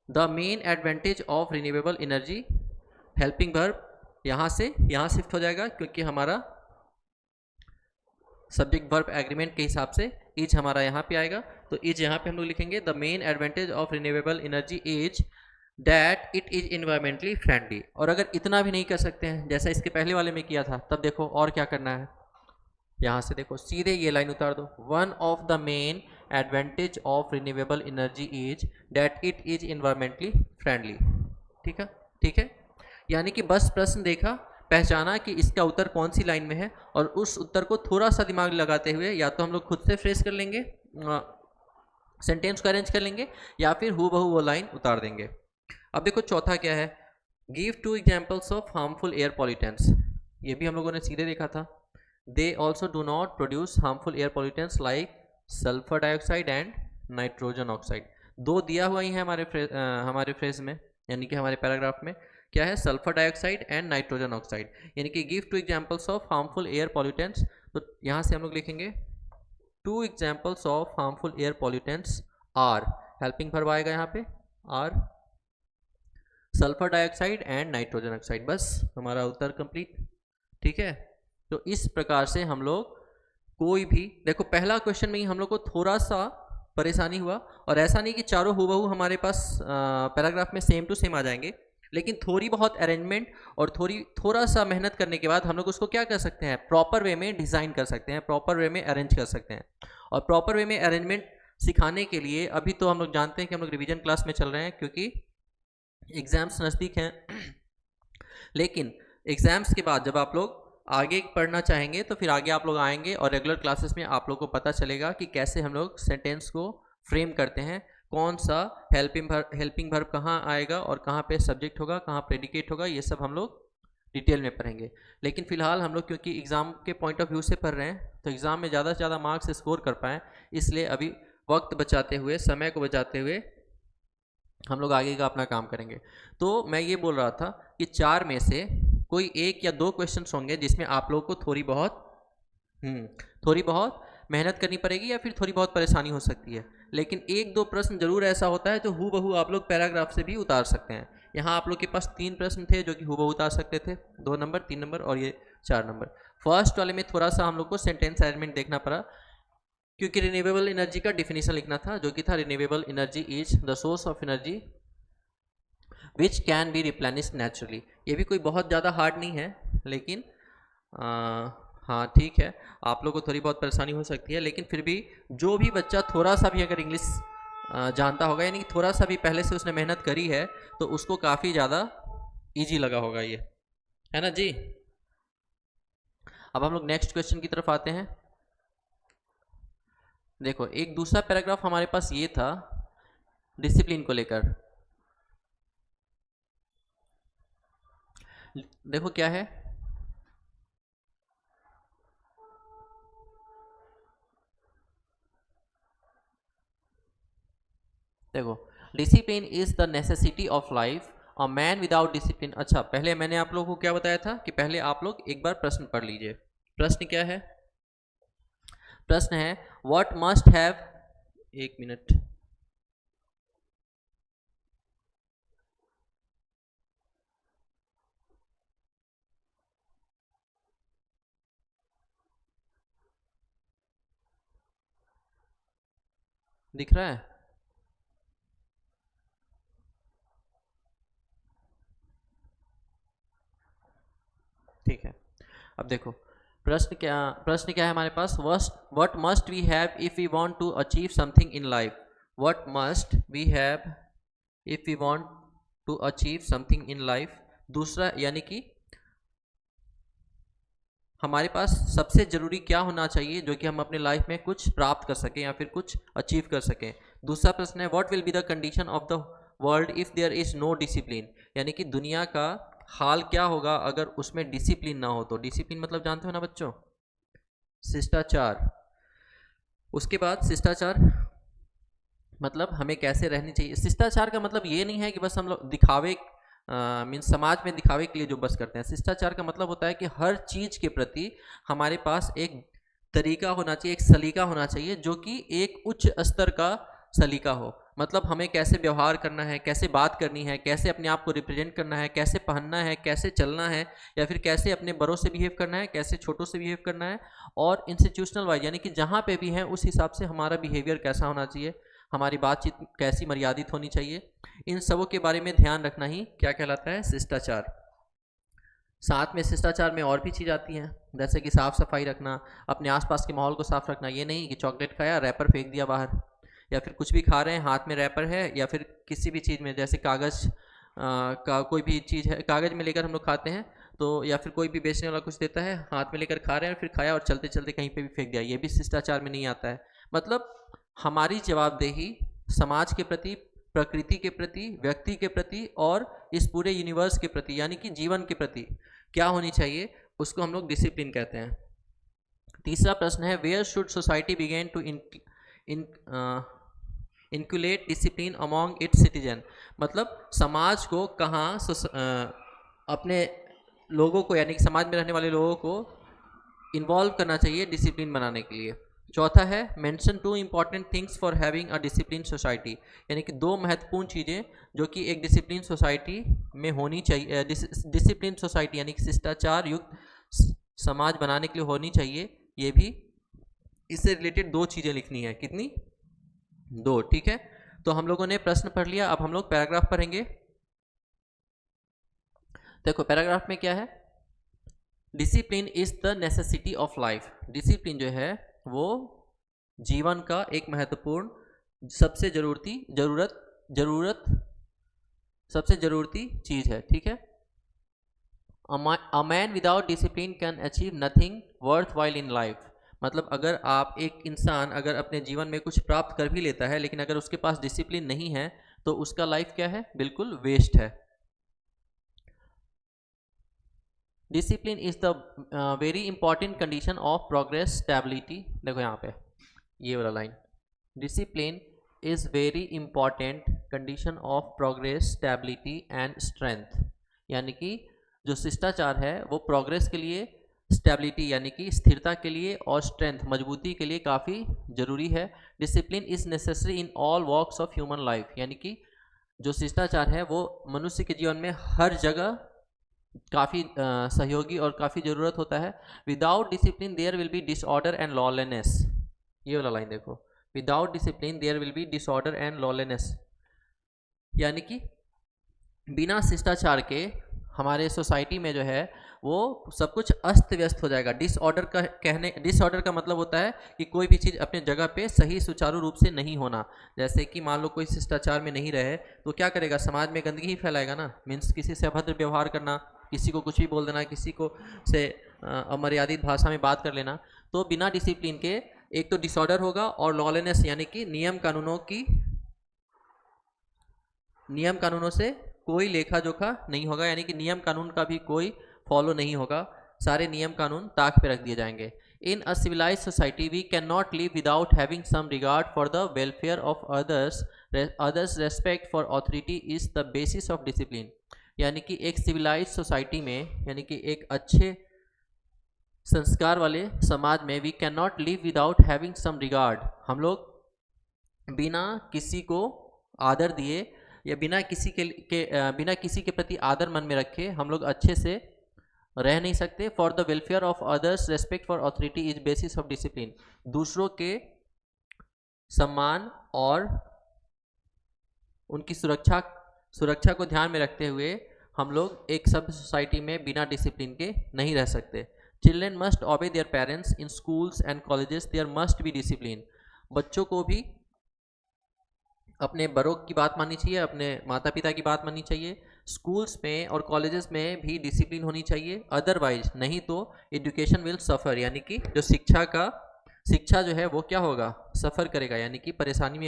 The main advantage of renewable energy, helping verb यहाँ से यहाँ शिफ्ट हो जाएगा, क्योंकि हमारा सब्जेक्ट वर्ब एग्रीमेंट के हिसाब से इज हमारा यहाँ पे आएगा, तो इज यहाँ पे हम लोग लिखेंगे the main advantage of renewable energy is that it is environmentally friendly. और अगर इतना भी नहीं कर सकते हैं, जैसा इसके पहले वाले में किया था, तब देखो और क्या करना है, यहाँ से देखो सीधे ये लाइन उतार दो, one of the main advantage of renewable energy is that it is environmentally friendly. ठीक है, ठीक है, यानी कि बस प्रश्न देखा, पहचाना कि इसका उत्तर कौन सी लाइन में है, और उस उत्तर को थोड़ा सा दिमाग लगाते हुए या तो हम लोग खुद से फ्रेश कर लेंगे, सेंटेंस को अरेंज कर लेंगे, या फिर हूबहू वो लाइन उतार देंगे। अब देखो चौथा क्या है, give 2 examples of harmful air pollutants. ये भी हम लोगों ने सीधे देखा था, दे also do not produce harmful air pollutants like sulphur dioxide and nitrogen oxide. 2 दिया हुआ ही है हमारे फ्रेज में, यानी कि हमारे पैराग्राफ में, क्या है, sulphur dioxide and nitrogen oxide, यानी कि give 2 examples of harmful air pollutants. तो यहाँ से हम लोग लिखेंगे 2 examples of harmful air pollutants are, helping verb आएगा यहाँ पे, are sulphur dioxide and nitrogen oxide. बस हमारा उत्तर कंप्लीट। ठीक है, तो इस प्रकार से हम लोग कोई भी, देखो पहला क्वेश्चन में ही हम लोग को थोड़ा सा परेशानी हुआ, और ऐसा नहीं कि चारों हूबहू हमारे पास पैराग्राफ में सेम टू सेम आ जाएंगे, लेकिन थोड़ी बहुत अरेंजमेंट और थोड़ा सा मेहनत करने के बाद हम लोग उसको क्या कर सकते हैं, प्रॉपर वे में डिज़ाइन कर सकते हैं, प्रॉपर वे में अरेंज कर सकते हैं। और प्रॉपर वे में अरेंजमेंट सिखाने के लिए अभी तो हम लोग जानते हैं कि हम लोग रिवीजन क्लास में चल रहे हैं क्योंकि एग्ज़ाम्स नज़दीक हैं। लेकिन एग्ज़ाम्स के बाद जब आप लोग आगे पढ़ना चाहेंगे तो फिर आगे आप लोग आएंगे और रेगुलर क्लासेस में आप लोग को पता चलेगा कि कैसे हम लोग सेंटेंस को फ्रेम करते हैं, कौन सा हेल्पिंग वर्ब कहाँ आएगा और कहाँ पे सब्जेक्ट होगा, कहाँ प्रेडिकेट होगा, ये सब हम लोग डिटेल में पढ़ेंगे। लेकिन फ़िलहाल हम लोग क्योंकि एग्ज़ाम के पॉइंट ऑफ व्यू से पढ़ रहे हैं तो एग्ज़ाम में ज़्यादा से ज़्यादा मार्क्स स्कोर कर पाएँ, इसलिए अभी वक्त बचाते हुए, समय को बचाते हुए हम लोग आगे का अपना काम करेंगे। तो मैं ये बोल रहा था कि 4 में से कोई 1 या 2 क्वेश्चंस होंगे जिसमें आप लोगों को थोड़ी बहुत मेहनत करनी पड़ेगी या फिर थोड़ी बहुत परेशानी हो सकती है। लेकिन 1-2 प्रश्न ज़रूर ऐसा होता है जो हूबहू आप लोग पैराग्राफ से भी उतार सकते हैं। यहाँ आप लोग के पास 3 प्रश्न थे जो कि हूबहू उतार सकते थे, 2 नंबर, 3 नंबर और ये 4 नंबर। फर्स्ट वाले में थोड़ा सा हम लोग को सेंटेंस अरेंजमेंट देखना पड़ा क्योंकि रिन्यूएबल एनर्जी का डिफिनीशन लिखना था जो कि था renewable energy is the source of energy which can be replenished naturally. ये भी कोई बहुत ज़्यादा हार्ड नहीं है, लेकिन हाँ ठीक है, आप लोग को थोड़ी बहुत परेशानी हो सकती है, लेकिन फिर भी जो भी बच्चा थोड़ा सा भी अगर इंग्लिश जानता होगा, यानी कि थोड़ा सा भी पहले से उसने मेहनत करी है, तो उसको काफ़ी ज़्यादा ईजी लगा होगा ये, है ना जी। अब हम लोग नेक्स्ट क्वेश्चन की तरफ आते हैं। देखो, एक दूसरा पैराग्राफ हमारे पास ये था डिसिप्लिन को लेकर। देखो क्या है, देखो discipline is the necessity of life, a man without discipline. अच्छा, पहले मैंने आप लोगों को क्या बताया था कि पहले आप लोग एक बार प्रश्न पढ़ लीजिए। प्रश्न क्या है? प्रश्न है व्हाट मस्ट हैव, एक मिनट, दिख रहा है? ठीक है, अब देखो प्रश्न क्या है हमारे पास, what must we have if we want to achieve something in life. What must we have if we want to achieve something in life. दूसरा, यानी कि हमारे पास सबसे ज़रूरी क्या होना चाहिए जो कि हम अपने लाइफ में कुछ प्राप्त कर सकें या फिर कुछ अचीव कर सकें। दूसरा प्रश्न है what will be the condition of the world if there is no discipline, यानी कि दुनिया का हाल क्या होगा अगर उसमें डिसिप्लिन ना हो। तो डिसिप्लिन मतलब जानते हो ना बच्चों, शिष्टाचार। उसके बाद शिष्टाचार मतलब हमें कैसे रहनी चाहिए। शिष्टाचार का मतलब ये नहीं है कि बस हम लोग दिखावे मीन्स समाज में दिखावे के लिए जो बस करते हैं। शिष्टाचार का मतलब होता है कि हर चीज़ के प्रति हमारे पास एक तरीका होना चाहिए, एक सलीका होना चाहिए जो कि एक उच्च स्तर का सलीका हो। मतलब हमें कैसे व्यवहार करना है, कैसे बात करनी है, कैसे अपने आप को रिप्रेजेंट करना है, कैसे पहनना है, कैसे चलना है, या फिर कैसे अपने बड़ों से बिहेव करना है, कैसे छोटों से बिहेव करना है, और इंस्टीट्यूशनल वाइज यानी कि जहाँ पे भी हैं उस हिसाब से हमारा बिहेवियर कैसा होना चाहिए, हमारी बातचीत कैसी मर्यादित होनी चाहिए। इन सबों के बारे में ध्यान रखना ही क्या कहलाता है, शिष्टाचार। साथ में शिष्टाचार में और भी चीज़ आती हैं, जैसे कि साफ़ सफाई रखना, अपने आसपास के माहौल को साफ रखना। ये नहीं कि चॉकलेट खाया रैपर फेंक दिया बाहर, या फिर कुछ भी खा रहे हैं हाथ में रैपर है, या फिर किसी भी चीज़ में जैसे कागज़ का कोई भी चीज़ है कागज़ में लेकर हम लोग खाते हैं, तो या फिर कोई भी बेचने वाला कुछ देता है हाथ में लेकर खा रहे हैं, फिर खाया और चलते चलते कहीं पे भी फेंक दिया, ये भी शिष्टाचार में नहीं आता है। मतलब हमारी जवाबदेही समाज के प्रति, प्रकृति के प्रति, व्यक्ति के प्रति और इस पूरे यूनिवर्स के प्रति यानी कि जीवन के प्रति क्या होनी चाहिए, उसको हम लोग डिसिप्लिन कहते हैं। तीसरा प्रश्न है where should society begin to inculcate discipline among its citizen. मतलब समाज को कहाँ अपने लोगों को यानी कि समाज में रहने वाले लोगों को इन्वॉल्व करना चाहिए डिसिप्लिन बनाने के लिए। चौथा है mention 2 important things for having a discipline society, यानी कि 2 महत्वपूर्ण चीज़ें जो कि एक डिसिप्लिन सोसाइटी में होनी चाहिए। डिसिप्लिन सोसाइटी यानी कि शिष्टाचार युक्त समाज बनाने के लिए होनी चाहिए। ये भी इससे रिलेटेड 2 चीज़ें लिखनी है। कितनी? 2। ठीक है, तो हम लोगों ने प्रश्न पढ़ लिया, अब हम लोग पैराग्राफ पढ़ेंगे। देखो पैराग्राफ में क्या है, discipline is the necessity of life. Discipline जो है वो जीवन का एक महत्वपूर्ण सबसे सबसे ज़रूरती चीज़ है, ठीक है। A man without discipline can achieve nothing worth while in life. मतलब अगर आप एक इंसान अगर अपने जीवन में कुछ प्राप्त कर भी लेता है लेकिन अगर उसके पास डिसिप्लिन नहीं है तो उसका लाइफ क्या है, बिल्कुल वेस्ट है। Discipline is the very important condition of progress stability. देखो यहाँ पे ये वाला line, discipline is very important condition of progress stability and strength. यानी कि जो शिष्टाचार है वो प्रोग्रेस के लिए, स्टेबिलिटी यानी कि स्थिरता के लिए, और स्ट्रेंथ मजबूती के लिए काफ़ी ज़रूरी है। Discipline is necessary in all walks of human life. यानी कि जो शिष्टाचार है वो मनुष्य के जीवन में हर जगह काफ़ी सहयोगी और काफ़ी ज़रूरत होता है। Without discipline there will be disorder and lawlessness. ये वाला लाइन देखो, without discipline there will be disorder and lawlessness. यानी कि बिना शिष्टाचार के हमारे सोसाइटी में जो है वो सब कुछ अस्त व्यस्त हो जाएगा। डिसऑर्डर का मतलब होता है कि कोई भी चीज़ अपने जगह पे सही सुचारू रूप से नहीं होना। जैसे कि मान लो कोई शिष्टाचार में नहीं रहे तो क्या करेगा, समाज में गंदगी ही फैलाएगा ना। मीन्स किसी से अभद्र व्यवहार करना, किसी को कुछ भी बोल देना, किसी को से अमर्यादित भाषा में बात कर लेना। तो बिना डिसिप्लिन के एक तो डिसऑर्डर होगा और लॉलेनेस यानी कि नियम कानूनों से कोई लेखा जोखा नहीं होगा। यानी कि नियम कानून का भी कोई फॉलो नहीं होगा, सारे नियम कानून ताक पे रख दिए जाएंगे। In a civilised society we can not live without having some regard for the welfare of others respect for authority is the basis of discipline. यानी कि एक सिविलाइज्ड सोसाइटी में, यानी कि एक अच्छे संस्कार वाले समाज में, we can not live without having some regard. हम लोग बिना किसी को आदर दिए या बिना किसी के प्रति आदर मन में रखे हम लोग अच्छे से रह नहीं सकते। For the welfare of others respect for authority is basis of discipline. दूसरों के सम्मान और उनकी सुरक्षा को ध्यान में रखते हुए हम लोग एक सभ्य सोसाइटी में बिना डिसिप्लिन के नहीं रह सकते। Children must obey their parents in schools and colleges, there must be discipline. बच्चों को भी अपने बड़ों की बात माननी चाहिए, अपने माता पिता की बात माननी चाहिए। स्कूल्स में और कॉलेजेस में भी डिसिप्लिन होनी चाहिए, अदरवाइज नहीं तो एजुकेशन विल सफ़र। यानी कि जो शिक्षा जो है वो क्या होगा, सफ़र करेगा, यानी कि परेशानी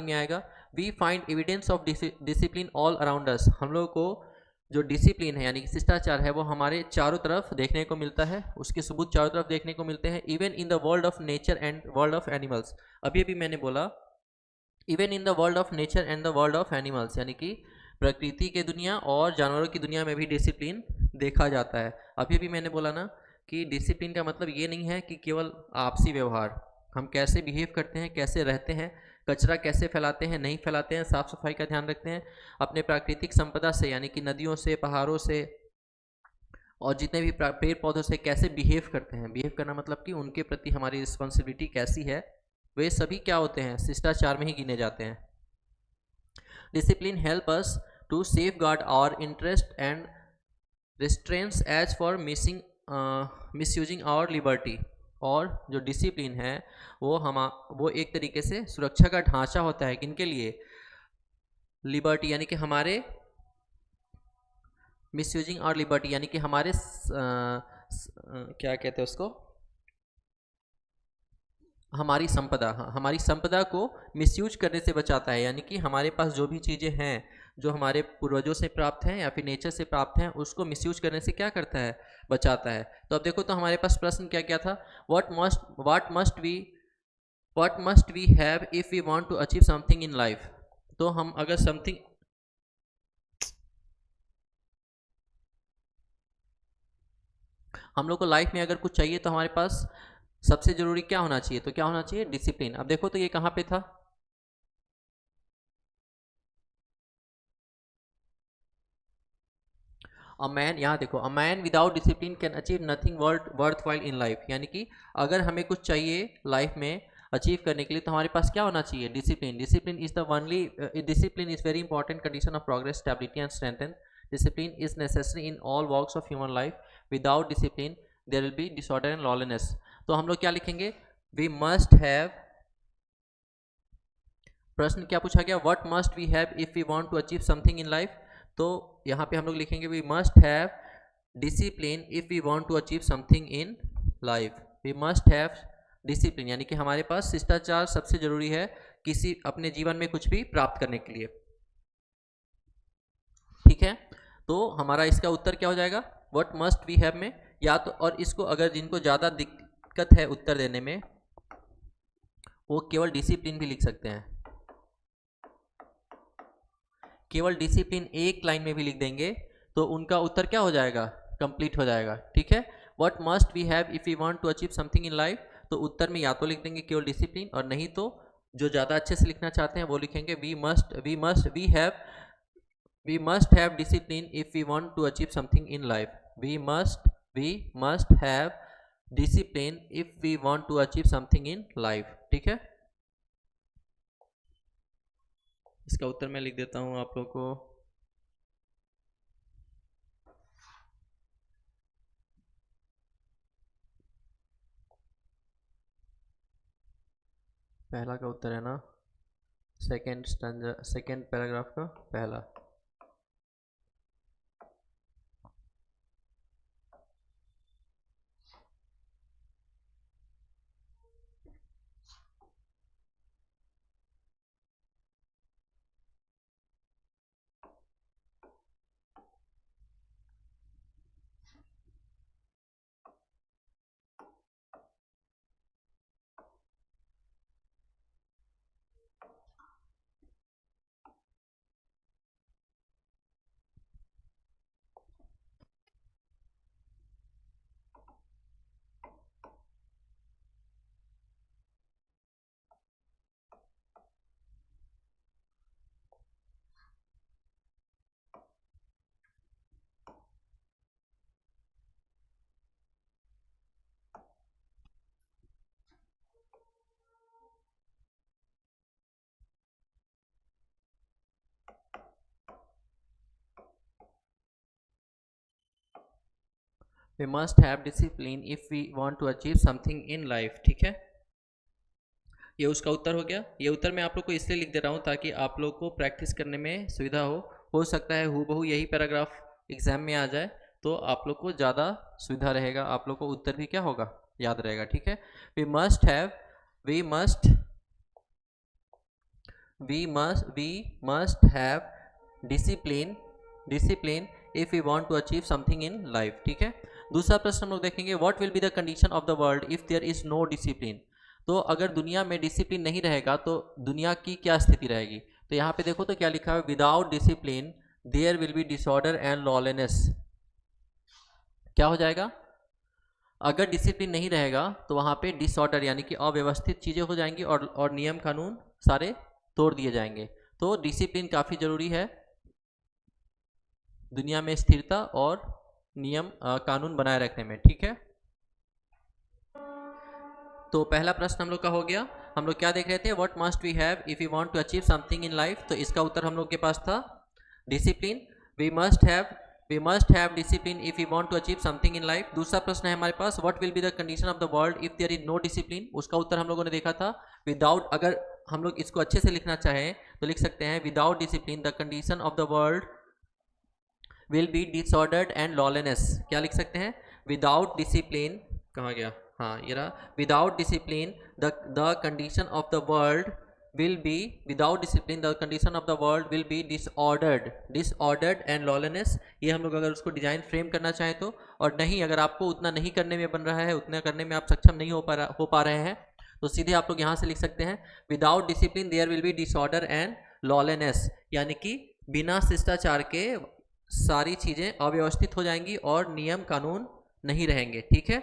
में आएगा। We find evidence of discipline all around us. हम लोगों को जो डिसिप्लिन है यानी कि शिष्टाचार है वो हमारे चारों तरफ देखने को मिलता है, उसके सबूत चारों तरफ देखने को मिलते हैं। Even in the world of nature and world of animals. अभी मैंने बोला even in the world of nature and the world of animals, यानी कि प्रकृति के दुनिया और जानवरों की दुनिया में भी डिसिप्लिन देखा जाता है। अभी मैंने बोला ना कि डिसिप्लिन का मतलब ये नहीं है कि केवल आपसी व्यवहार, हम कैसे बिहेव करते हैं, कैसे रहते हैं, कचरा कैसे फैलाते हैं, नहीं फैलाते हैं, साफ़ सफाई का ध्यान रखते हैं, अपने प्राकृतिक संपदा से यानी कि नदियों से, पहाड़ों से और जितने भी पेड़ पौधों से कैसे बिहेव करते हैं। बिहेव करना मतलब कि उनके प्रति हमारी रिस्पॉन्सिबिलिटी कैसी है, वे सभी क्या होते हैं, शिष्टाचार में ही गिने जाते हैं। Discipline help us to safeguard our interest and restraints as for misusing our liberty. और जो डिसिप्लिन है वो एक तरीके से सुरक्षा का ढांचा होता है, किनके लिए, लिबर्टी यानी कि हमारे मिसयूजिंग आवर लिबर्टी यानी कि हमारे क्या कहते हैं उसको, हमारी संपदा को मिसयूज करने से बचाता है। यानी कि हमारे पास जो भी चीज़ें हैं जो हमारे पूर्वजों से प्राप्त हैं या फिर नेचर से प्राप्त हैं उसको मिसयूज करने से क्या करता है, बचाता है। तो अब देखो तो हमारे पास प्रश्न क्या था, what must we have if we want to achieve something in life. तो हम अगर हम लोग को लाइफ में अगर कुछ चाहिए तो हमारे पास सबसे जरूरी क्या होना चाहिए, तो क्या होना चाहिए, डिसिप्लिन। अब देखो तो ये कहाँ पे था, अ मैन, यहाँ देखो, a man without discipline can achieve nothing worth while in life. यानी कि अगर हमें कुछ चाहिए लाइफ में अचीव करने के लिए तो हमारे पास क्या होना चाहिए, discipline. Discipline is very important condition of progress, stability and strength. Discipline is necessary in all walks of human life. Without discipline, there will be disorder and lawlessness. तो हम लोग क्या लिखेंगे? We must have, प्रश्न क्या पूछा गया? What must we have if we want to achieve something in life? तो यहाँ पे हम लोग लिखेंगे we must have discipline if we want to achieve something in life. We must have discipline, यानी कि हमारे पास शिष्टाचार सबसे जरूरी है किसी अपने जीवन में कुछ भी प्राप्त करने के लिए। ठीक है, तो हमारा इसका उत्तर क्या हो जाएगा? व्हाट मस्ट वी हैव में, या तो, और इसको अगर जिनको ज़्यादा दिक्कत है उत्तर देने में वो केवल डिसिप्लिन भी लिख सकते हैं। केवल डिसिप्लिन एक लाइन में भी लिख देंगे तो उनका उत्तर क्या हो जाएगा? कंप्लीट हो जाएगा। ठीक है, what must we have if we want to achieve something in life, तो उत्तर में या तो लिख देंगे केवल डिसिप्लिन, और नहीं तो जो ज़्यादा अच्छे से लिखना चाहते हैं वो लिखेंगे we must have discipline if we want to achieve something in life. We must have discipline if we want to achieve something in life. ठीक है, इसका उत्तर मैं लिख देता हूं आप लोगों को। पहला का उत्तर है ना, सेकेंड पैराग्राफ का पहला। We must have discipline if we want to achieve something in life। ठीक है, ये उसका उत्तर हो गया। ये उत्तर मैं आप लोग को इसलिए लिख दे रहा हूँ ताकि आप लोग को प्रैक्टिस करने में सुविधा हो सकता है हूबहू यही पैराग्राफ एग्जाम में आ जाए तो आप लोग को ज़्यादा सुविधा रहेगा, आप लोग को उत्तर भी क्या होगा? याद रहेगा। ठीक है, we must have discipline if we want to achieve something in life. ठीक है, दूसरा प्रश्न हम लोग देखेंगे, what will be the condition of the world if there is no discipline. तो अगर दुनिया में डिसिप्लिन नहीं रहेगा तो दुनिया की क्या स्थिति रहेगी? तो यहाँ पे देखो तो क्या लिखा है, without discipline there will be disorder and lawlessness. क्या हो जाएगा? अगर डिसिप्लिन नहीं रहेगा तो वहाँ पे डिसऑर्डर यानी कि अव्यवस्थित चीज़ें हो जाएंगी और नियम कानून सारे तोड़ दिए जाएंगे। तो डिसिप्लिन काफ़ी ज़रूरी है दुनिया में स्थिरता और नियम कानून बनाए रखने में। ठीक है, तो पहला प्रश्न हम लोग का हो गया। हम लोग क्या देख रहे थे? What must we have if you want to achieve something in life. तो इसका उत्तर हम लोग के पास था discipline. We must have discipline if you want to achieve something in life. दूसरा प्रश्न है हमारे पास, what will be the condition of the world if there is no discipline. उसका उत्तर हम लोगों ने देखा था विदाउट, अगर हम लोग इसको अच्छे से लिखना चाहें तो लिख सकते हैं without discipline the condition of the world will be disordered and lawlessness. क्या लिख सकते हैं? विदाउट डिसिप्लिन, कहाँ गया? हाँ, ये रहा, without discipline the condition of the world will be disordered and lawlessness. ये हम लोग अगर उसको डिजाइन फ्रेम करना चाहें तो, और नहीं अगर आपको उतना नहीं करने में बन रहा है, उतना करने में आप सक्षम नहीं हो पा रहे हैं तो सीधे आप लोग यहाँ से लिख सकते हैं without discipline there will be disorder and lawlessness, यानी कि बिना शिष्टाचार के सारी चीज़ें अव्यवस्थित हो जाएंगी और नियम कानून नहीं रहेंगे। ठीक है,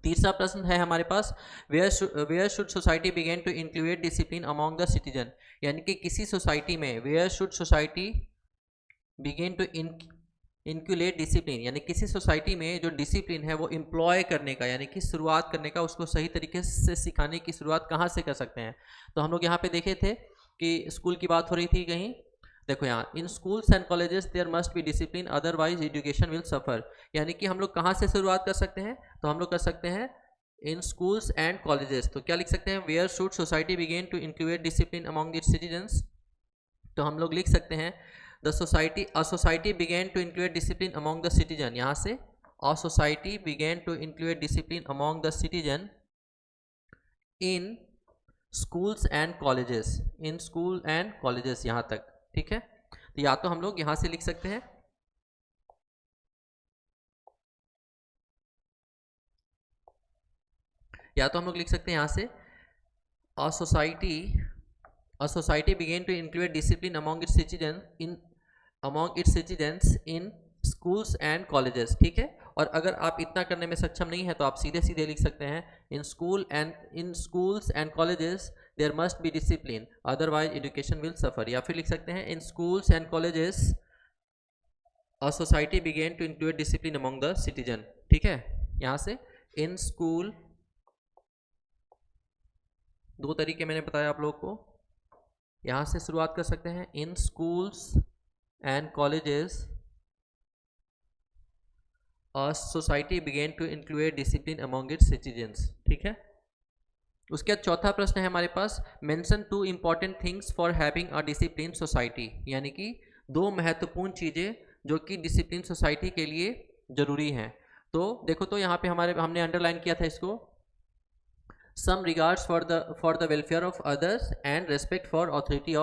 तीसरा प्रश्न है हमारे पास, where should society begin to include discipline among the citizen. यानी कि किसी सोसाइटी में where should society begin to inculcate discipline, यानी किसी सोसाइटी में जो डिसिप्लिन है वो एम्प्लॉय करने का, यानी कि शुरुआत करने का, उसको सही तरीके से सिखाने की शुरुआत कहाँ से कर सकते हैं। तो हम लोग यहाँ पे देखे थे कि स्कूल की बात हो रही थी कहीं, देखो यहाँ in schools and colleges there must be discipline otherwise education will suffer, यानी कि हम लोग कहाँ से शुरुआत कर सकते हैं, तो हम लोग कर सकते हैं इन स्कूल्स एंड कॉलेजेस। तो क्या लिख सकते हैं, where should society begin to inculcate discipline among its citizens. तो हम लोग लिख सकते हैं the society a society begin to include discipline among the citizen, यहाँ से a society begin to include discipline among the citizen in schools and colleges, in school and colleges यहाँ तक, ठीक है। तो या तो हम लोग यहाँ से लिख सकते हैं लिख सकते हैं यहाँ से a society begin to include discipline among its citizens in schools and colleges, ठीक है। और अगर आप इतना करने में सक्षम नहीं है तो आप सीधे सीधे लिख सकते हैं in schools and colleges there must be discipline otherwise education will suffer, या फिर लिख सकते हैं in schools and colleges a society begin to include discipline among the citizen, ठीक है। यहाँ से इन स्कूल, दो तरीके मैंने बताया आप लोगों को, यहाँ से शुरुआत कर सकते हैं in schools and colleges a society begin to include discipline among its citizens, ठीक है। उसके बाद चौथा प्रश्न है हमारे पास, mention two important things for having a discipline society, यानी कि दो महत्वपूर्ण चीज़ें जो कि डिसिप्लिन सोसाइटी के लिए जरूरी हैं। तो देखो, तो यहाँ पे हमने अंडरलाइन किया था इसको, some regards for the welfare of others and respect for authority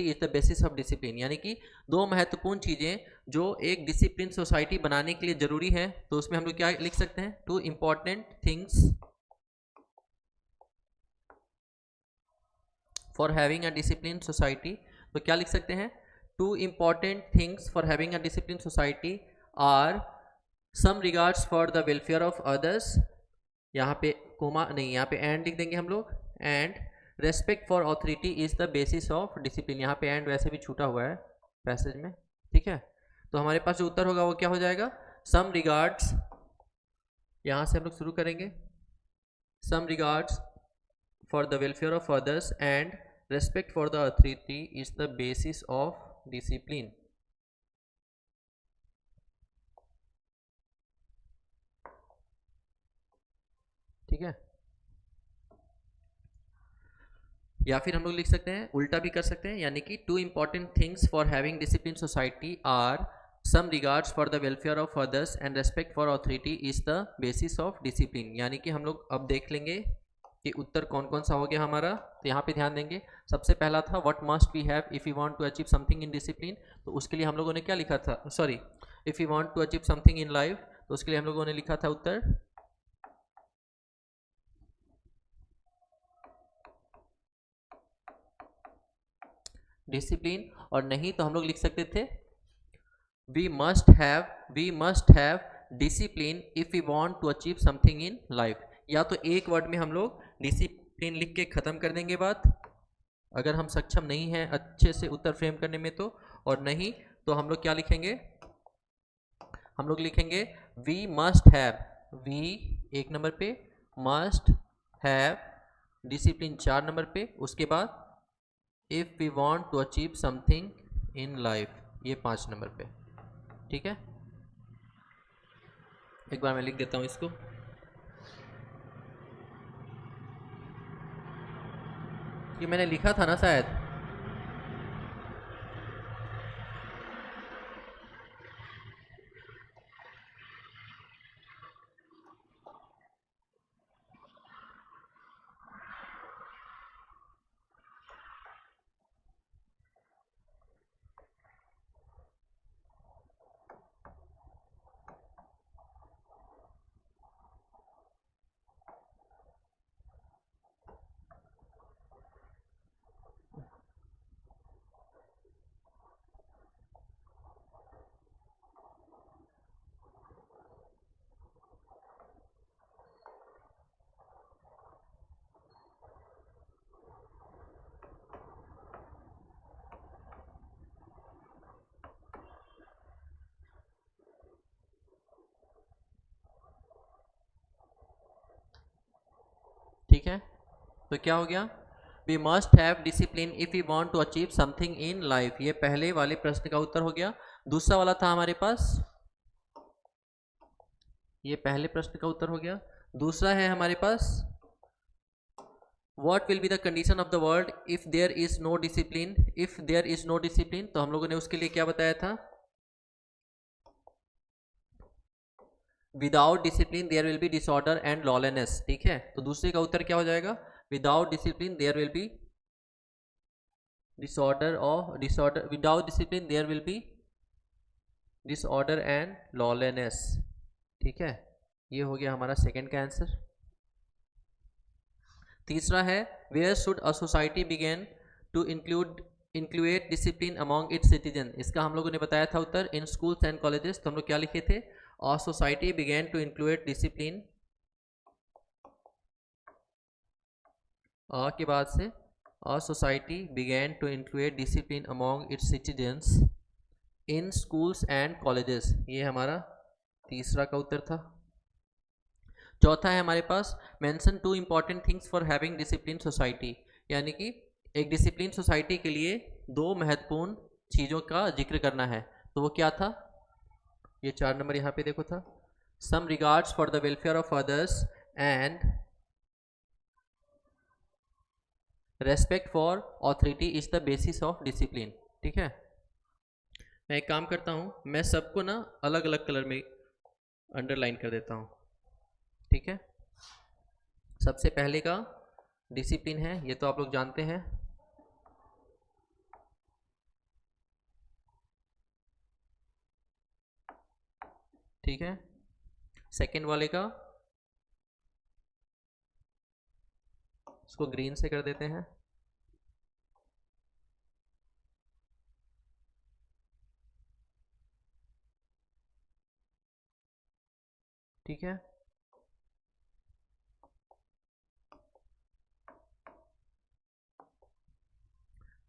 is the basis of discipline, यानी कि दो महत्वपूर्ण चीज़ें जो एक डिसिप्लिन सोसाइटी बनाने के लिए जरूरी है। तो उसमें हम लोग क्या लिख सकते हैं, two important things for having a discipline society. तो क्या लिख सकते हैं, two important things for having a discipline society are some regards for the welfare of others, यहाँ पे कोमा नहीं, यहाँ पे एंड लिख देंगे हम लोग, and respect for authority is the basis of discipline, यहाँ पे एंड वैसे भी छूटा हुआ है पैसेज में, ठीक है। तो हमारे पास जो उत्तर होगा वो क्या हो जाएगा, सम रिगार्ड्स, यहाँ से हम लोग शुरू करेंगे, some regards for the welfare of others and respect for the authority is the basis of discipline, ठीक है। या फिर हम लोग लिख सकते हैं, उल्टा भी कर सकते हैं, यानी कि two important things for having discipline society are some regards for the welfare of others and respect for authority is the basis of discipline, यानी कि हम लोग अब देख लेंगे कि उत्तर कौन कौन सा हो गया हमारा। तो यहाँ पे ध्यान देंगे, सबसे पहला था what must we have if you want to achieve something in discipline, तो उसके लिए हम लोगों ने क्या लिखा था, sorry, if you want to achieve something in life, तो उसके लिए हम लोगों ने लिखा था उत्तर डिसिप्लिन, और नहीं तो हम लोग लिख सकते थे we must have discipline if you want to achieve something in life. या तो एक वर्ड में हम लोग डिसिप्लिन लिख के ख़त्म कर देंगे बात, अगर हम सक्षम नहीं हैं अच्छे से उत्तर फ्रेम करने में तो, और नहीं तो हम लोग क्या लिखेंगे, हम लोग लिखेंगे वी मस्ट हैव, वी एक नंबर पे, मस्ट हैव डिसिप्लिन 4 नंबर पे, उसके बाद if we want to achieve something in life ये 5 नंबर पे, ठीक है। एक बार मैं लिख देता हूँ इसको, ये मैंने लिखा था ना शायद, ठीक है। तो क्या हो गया, we must have discipline if we want to achieve something in life. ये पहले वाले प्रश्न का उत्तर हो गया। दूसरा वाला था हमारे पास, ये पहले प्रश्न का उत्तर हो गया। दूसरा है हमारे पास, what will be the condition of the world if there is no discipline. If there is no discipline, तो हम लोगों ने उसके लिए क्या बताया था, without discipline there will be disorder and lawlessness. ठीक है, तो दूसरे का उत्तर क्या हो जाएगा, without discipline there will be disorder, और disorder, without discipline there will be disorder and lawlessness. ठीक है, ये हो गया हमारा सेकंड का आंसर। तीसरा है, where should a society begin to include discipline among its citizen. इसका हम लोगों ने बताया था उत्तर, इन स्कूल्स एंड कॉलेजेस। तो हम लोग क्या लिखे थे, a society begin to include discipline, अ के बाद से a society begin to include discipline among its citizens in schools and colleges. ये हमारा तीसरा का उत्तर था। चौथा है हमारे पास, mention two important things for having discipline society. यानी कि एक डिसिप्लिन सोसाइटी के लिए दो महत्वपूर्ण चीज़ों का जिक्र करना है। तो वो क्या था, ये 4 नंबर यहाँ पे देखो था, some regards for the welfare of others and respect for authority is the basis of discipline. ठीक है, मैं एक काम करता हूँ, मैं सबको ना अलग अलग कलर में अंडरलाइन कर देता हूँ। ठीक है, सबसे पहले का डिसिप्लिन है, ये तो आप लोग जानते हैं। ठीक है, सेकंड वाले का, इसको ग्रीन से कर देते हैं। ठीक है,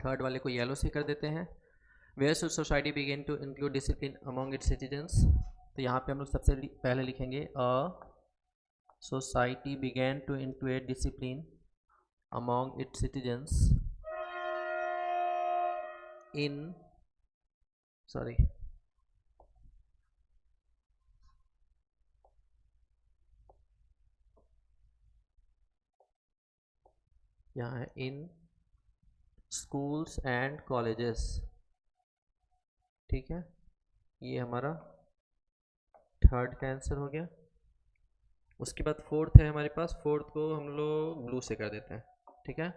थर्ड वाले को येलो से कर देते हैं। Where should society begin to include discipline among its citizens. तो यहाँ पे हम लोग सबसे पहले लिखेंगे, a society begin to include discipline among its citizens in, sorry, यहाँ है इन स्कूल्स एंड कॉलेजेस। ठीक है, ये हमारा थर्ड का आंसर हो गया। उसके बाद फोर्थ है हमारे पास, फोर्थ को हम लोग ब्लू से कर देते हैं। ठीक है,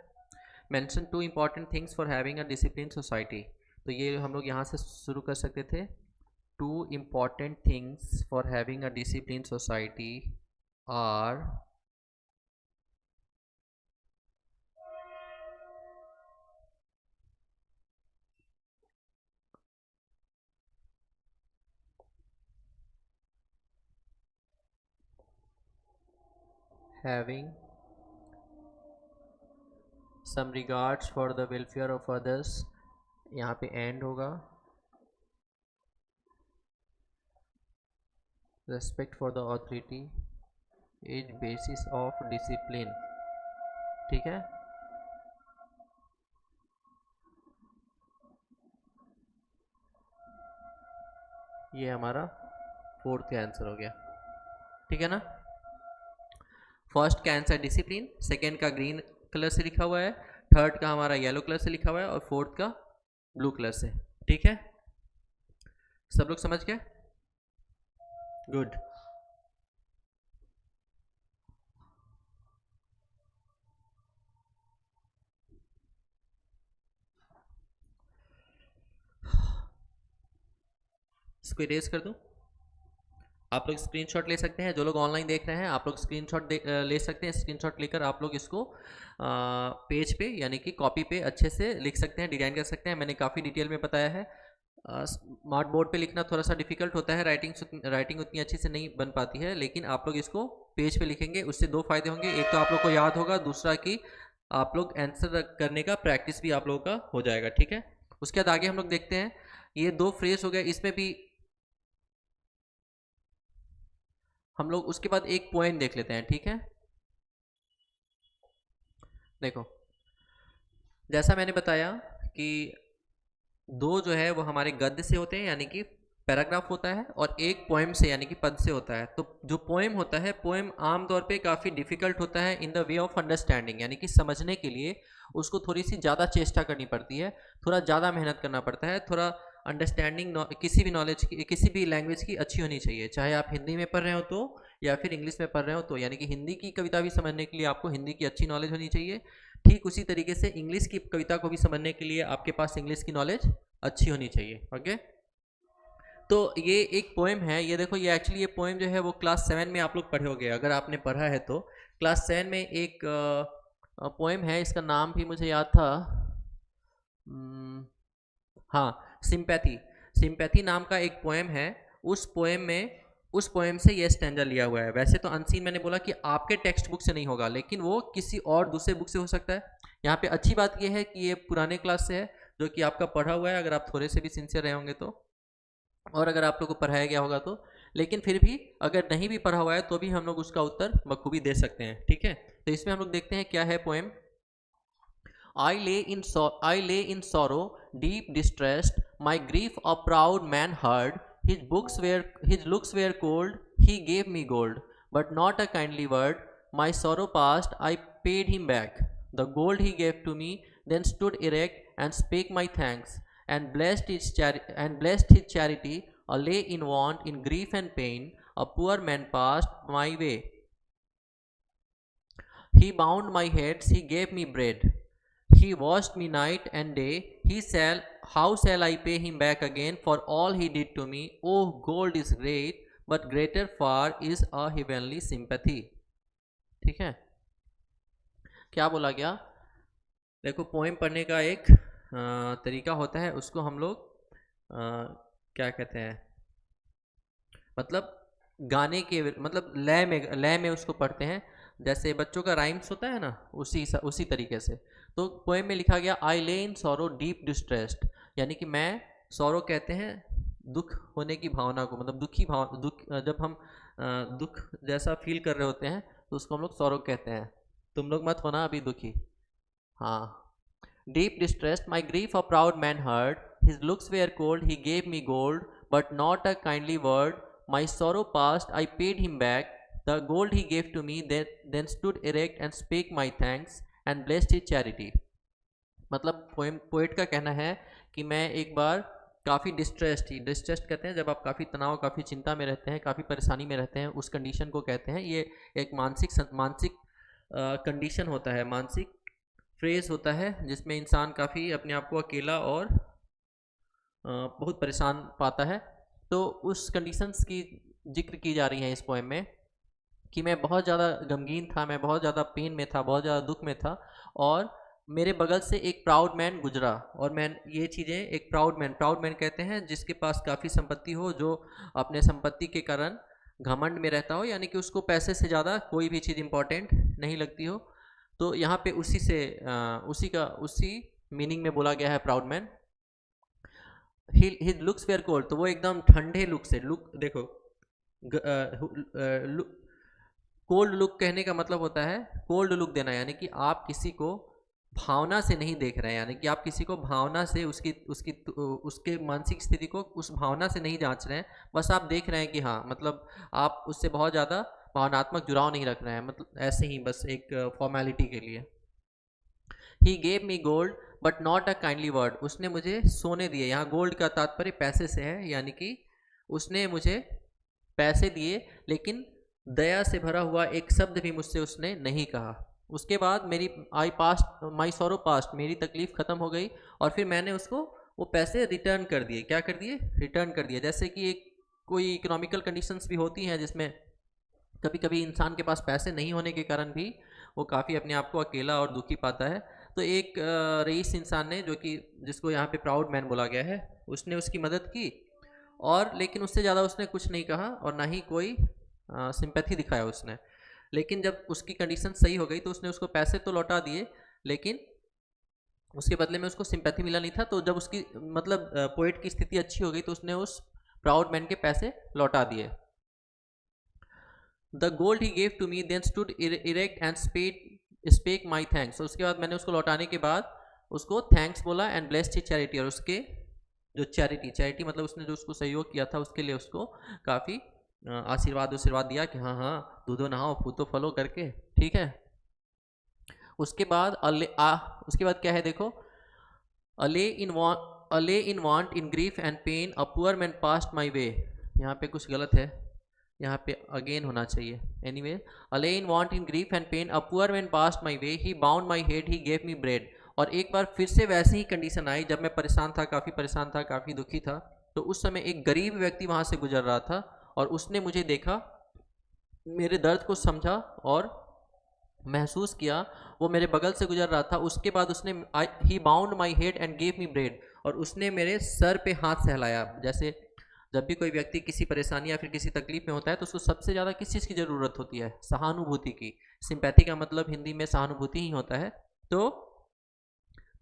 mention two important things for having a discipline society. तो ये हम लोग यहाँ से शुरू कर सकते थे, two important things for having a discipline society are having some regards for the welfare of others, यहाँ पे एंड होगा, respect for the authority is basis of discipline। ठीक है, ये हमारा फोर्थ का आंसर हो गया। ठीक है ना, फर्स्ट का आंसर डिसिप्लिन, सेकेंड का ग्रीन कलर से लिखा हुआ है, थर्ड का हमारा येलो कलर से लिखा हुआ है, और फोर्थ का ब्लू कलर से। ठीक है, सब लोग समझ गए, गुड। इसको इरेज कर दूं, आप लोग स्क्रीनशॉट ले सकते हैं, जो लोग ऑनलाइन देख रहे हैं आप लोग स्क्रीनशॉट ले सकते हैं। स्क्रीनशॉट लेकर आप लोग इसको पेज पे यानी कि कॉपी पे अच्छे से लिख सकते हैं, डिजाइन कर सकते हैं। मैंने काफ़ी डिटेल में बताया है। स्मार्ट बोर्ड पे लिखना थोड़ा सा डिफिकल्ट होता है, राइटिंग उतनी अच्छी से नहीं बन पाती है, लेकिन आप लोग इसको पेज पे लिखेंगे, उससे दो फायदे होंगे, एक तो आप लोग को याद होगा, दूसरा कि आप लोग आंसर करने का प्रैक्टिस भी आप लोगों का हो जाएगा। ठीक है, उसके बाद आगे हम लोग देखते हैं, ये दो फ्रेज हो गए, इसमें भी हम लोग उसके बाद एक पॉइंट देख लेते हैं। ठीक है, देखो, जैसा मैंने बताया कि दो जो है वो हमारे गद्य से होते हैं यानी कि पैराग्राफ होता है, और एक पोएम से यानी कि पद से होता है। तो जो पोएम होता है, पोएम आमतौर पे काफ़ी डिफ़िकल्ट होता है in the way of understanding, यानी कि समझने के लिए उसको थोड़ी सी ज़्यादा चेष्टा करनी पड़ती है, थोड़ा ज़्यादा मेहनत करना पड़ता है, थोड़ा अंडरस्टैंडिंग किसी भी नॉलेज की, किसी भी लैंग्वेज की अच्छी होनी चाहिए, चाहे आप हिंदी में पढ़ रहे हो तो या फिर इंग्लिश में पढ़ रहे हो तो। यानी कि हिंदी की कविता भी समझने के लिए आपको हिंदी की अच्छी नॉलेज होनी चाहिए, ठीक उसी तरीके से इंग्लिश की कविता को भी समझने के लिए आपके पास इंग्लिश की नॉलेज अच्छी होनी चाहिए। ओके, तो ये एक पोएम है, ये देखो, ये एक्चुअली ये पोएम जो है वो क्लास 7 में आप लोग पढ़े होंगे, अगर आपने पढ़ा है तो। क्लास 7 में एक पोएम है, इसका नाम भी मुझे याद था, हाँ, सिंपैथी। सिंपैथी नाम का एक पोएम है। उस पोएम से ये स्टैंजा लिया हुआ है। वैसे तो अनसीन मैंने बोला कि आपके टेक्स्ट बुक से नहीं होगा, लेकिन वो किसी और दूसरे बुक से हो सकता है। यहाँ पे अच्छी बात ये है कि ये पुराने क्लास से है, जो कि आपका पढ़ा हुआ है, अगर आप थोड़े से भी सिंसियर रहे होंगे तो, और अगर आप लोग को पढ़ाया गया होगा तो। लेकिन फिर भी अगर नहीं भी पढ़ा हुआ है तो भी हम लोग उसका उत्तर बखूबी दे सकते हैं, ठीक है। तो इसमें हम लोग देखते हैं क्या है poem. I lay in sorrow, deep distressed, my grief a proud man heard. His looks were cold, he gave me gold, but not a kindly word. My sorrow past, I paid him back. The gold he gave to me, then stood erect and spake my thanks, and blessed his charity. A lay in want, in grief and pain, a poor man passed my way. He bound my heads, he gave me bread. He washed me night and day. How shall I pay him back again for all he did to me? Oh, gold is great, but greater far is a heavenly sympathy. ठीक है, क्या बोला गया? देखो, poem पढ़ने का एक तरीका होता है, उसको हम लोग क्या कहते हैं, मतलब गाने के, मतलब लय में उसको पढ़ते हैं, जैसे बच्चों का राइम्स होता है ना, उसी तरीके से। तो पोएम में लिखा गया, आई ले इन सॉरो डीप डिस्ट्रेस्ड, यानी कि मैं, सॉरो कहते हैं दुख होने की भावना को, मतलब जब हम दुख जैसा फील कर रहे होते हैं तो उसको हम लोग सॉरो कहते हैं। तुम लोग मत होना अभी दुखी, हाँ। Deep distressed, my grief a proud man heard, his looks were cold, he gave me gold, but not a kindly word, my sorrow passed, I paid him back, the gold he gave to me, then stood erect and spake my thanks and blessed his charity. मतलब poet का कहना है कि मैं एक बार काफ़ी distressed कहते हैं जब आप काफ़ी तनाव, काफ़ी चिंता में रहते हैं, काफ़ी परेशानी में रहते हैं, उस कंडीशन को कहते हैं। ये एक मानसिक कंडीशन होता है, मानसिक फ्रेज होता है, जिसमें इंसान काफ़ी अपने आप को अकेला और बहुत परेशान पाता है। तो उस कंडीशंस की जिक्र की जा रही है इस पोएम में, कि मैं बहुत ज़्यादा गमगीन था, मैं बहुत ज़्यादा पेन में था, बहुत ज़्यादा दुख में था, और मेरे बगल से एक प्राउड मैन गुजरा। और मैं ये चीज़ें, एक प्राउड मैन कहते हैं जिसके पास काफ़ी संपत्ति हो, जो अपने संपत्ति के कारण घमंड में रहता हो, यानी कि उसको पैसे से ज़्यादा कोई भी चीज़ इंपॉर्टेंट नहीं लगती हो। तो यहाँ पे उसी मीनिंग में बोला गया है proud man. His looks were cold, तो वो एकदम ठंडे लुक से, लुक देखो, कोल्ड लुक कहने का मतलब होता है कोल्ड लुक देना, यानी कि आप किसी को भावना से नहीं देख रहे हैं, यानी कि आप किसी को भावना से उसके मानसिक स्थिति को उस भावना से नहीं जांच रहे हैं, बस आप देख रहे हैं कि हाँ, मतलब आप उससे बहुत ज़्यादा भावनात्मक जुड़ाव नहीं रख रहे हैं, मतलब ऐसे ही बस एक फॉर्मेलिटी के लिए। ही gave me gold but not a kindly word, उसने मुझे सोने दिए, यहाँ गोल्ड का तात्पर्य पैसे से है, यानी कि उसने मुझे पैसे दिए, लेकिन दया से भरा हुआ एक शब्द भी मुझसे उसने नहीं कहा। उसके बाद माई सॉरो पास्ट, मेरी तकलीफ़ ख़त्म हो गई, और फिर मैंने उसको वो पैसे रिटर्न कर दिए। क्या कर दिए? रिटर्न कर दिए। जैसे कि एक कोई इकोनॉमिकल कंडीशंस भी होती हैं, जिसमें कभी कभी इंसान के पास पैसे नहीं होने के कारण भी वो काफ़ी अपने आप को अकेला और दुखी पाता है। तो एक रईस इंसान ने, जो कि जिसको यहाँ पे प्राउड मैन बोला गया है, उसने उसकी मदद की, और लेकिन उससे ज़्यादा उसने कुछ नहीं कहा, और ना ही कोई सिंपैथी दिखाया उसने। लेकिन जब उसकी कंडीशन सही हो गई तो उसने उसको पैसे तो लौटा दिए, लेकिन उसके बदले में उसको सिंपैथी मिला नहीं था। तो जब उसकी, मतलब पोएट की स्थिति अच्छी हो गई, तो उसने उस प्राउड मैन के पैसे लौटा दिए। The gold he gave to me then stood erect and spoke my thanks. उसके बाद मैंने उसको लौटाने के बाद उसको थैंक्स बोला एंड ब्लेस्ड हिज चैरिटी, और उसके जो चैरिटी मतलब उसने जो उसको सहयोग किया था उसके लिए उसको काफ़ी आशीर्वाद दिया कि हाँ हाँ दूधो नहाओ फूतो फलो करके, ठीक है। उसके बाद उसके बाद क्या है देखो, alone in want in grief and pain a poor man passed my way, यहाँ पे कुछ गलत है, यहाँ पे अगेन होना चाहिए। Anyway, alone in want in grief and pain a poor man passed my way, he bound my head, he gave me bread. और एक बार फिर से वैसी ही कंडीशन आई जब मैं परेशान था, काफ़ी दुखी था, तो उस समय एक गरीब व्यक्ति वहाँ से गुजर रहा था और उसने मुझे देखा, मेरे दर्द को समझा और महसूस किया, वो मेरे बगल से गुजर रहा था। उसके बाद उसने he bound my head and gave me bread, और उसने मेरे सर पे हाथ सहलाया। जैसे जब भी कोई व्यक्ति किसी परेशानी या फिर किसी तकलीफ में होता है तो उसको सबसे ज़्यादा किस चीज़ की ज़रूरत होती है? सहानुभूति की। सिंपैथी का मतलब हिंदी में सहानुभूति ही होता है। तो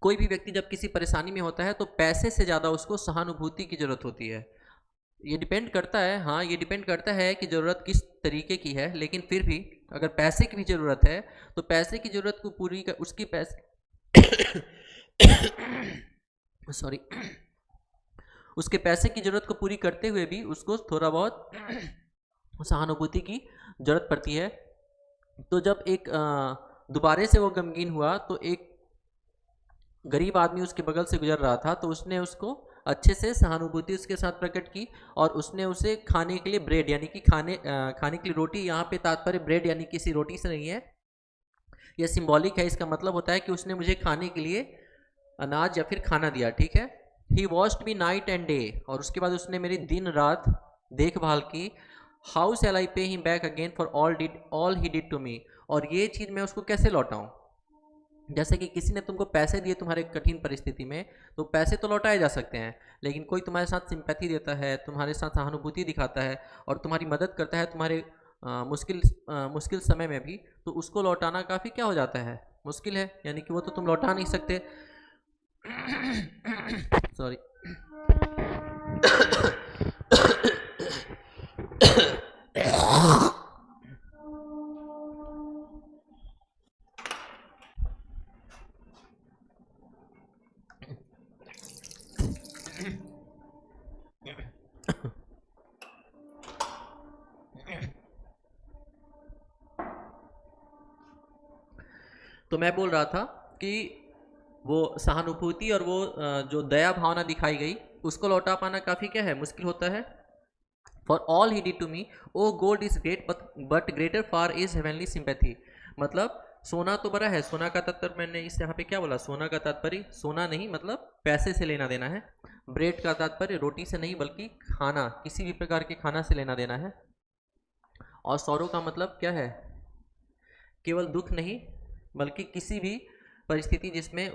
कोई भी व्यक्ति जब किसी परेशानी में होता है तो पैसे से ज़्यादा उसको सहानुभूति की ज़रूरत होती है। ये डिपेंड करता है, हाँ ये डिपेंड करता है कि ज़रूरत किस तरीके की है, लेकिन फिर भी अगर पैसे की भी ज़रूरत है तो पैसे की ज़रूरत को पूरी कर उसकी पैसे सॉरी उसके पैसे की ज़रूरत को पूरी करते हुए भी उसको थोड़ा बहुत सहानुभूति की ज़रूरत पड़ती है। तो जब एक दोबारे से वो गमगीन हुआ तो एक गरीब आदमी उसके बगल से गुजर रहा था, तो उसने उसको अच्छे से सहानुभूति उसके साथ प्रकट की और उसने उसे खाने के लिए ब्रेड यानी कि खाने के लिए रोटी, यहाँ पे तात्पर्य ब्रेड यानी किसी रोटी से नहीं है, यह सिंबॉलिक है। इसका मतलब होता है कि उसने मुझे खाने के लिए अनाज या फिर खाना दिया, ठीक है। He watched me night and day, और उसके बाद उसने मेरी दिन रात देखभाल की। How shall I pay him back again for all he did to me, और ये चीज़ मैं उसको कैसे लौटाऊं? जैसे कि किसी ने तुमको पैसे दिए तुम्हारे कठिन परिस्थिति में, तो पैसे तो लौटाए जा सकते हैं, लेकिन कोई तुम्हारे साथ सिंपैथी देता है, तुम्हारे साथ सहानुभूति दिखाता है और तुम्हारी मदद करता है तुम्हारे मुश्किल समय में भी, तो उसको लौटाना काफ़ी क्या हो जाता है? मुश्किल है, यानी कि वो तो तुम लौटा नहीं सकते। सॉरी। तो मैं बोल रहा था कि वो सहानुभूति और वो जो दया भावना दिखाई गई उसको लौटा पाना काफ़ी क्या है? मुश्किल होता है। For all he did to me oh gold is great but greater far is heavenly sympathy. मतलब सोना तो बड़ा है, सोना का तात्पर्य मैंने इस यहाँ पे क्या बोला? सोना का तात्पर्य सोना नहीं, मतलब पैसे से लेना देना है। ब्रेड का तात्पर्य रोटी से नहीं बल्कि खाना, किसी भी प्रकार के खाना से लेना देना है। और सौरों का मतलब क्या है? केवल दुख नहीं बल्कि किसी भी परिस्थिति जिसमें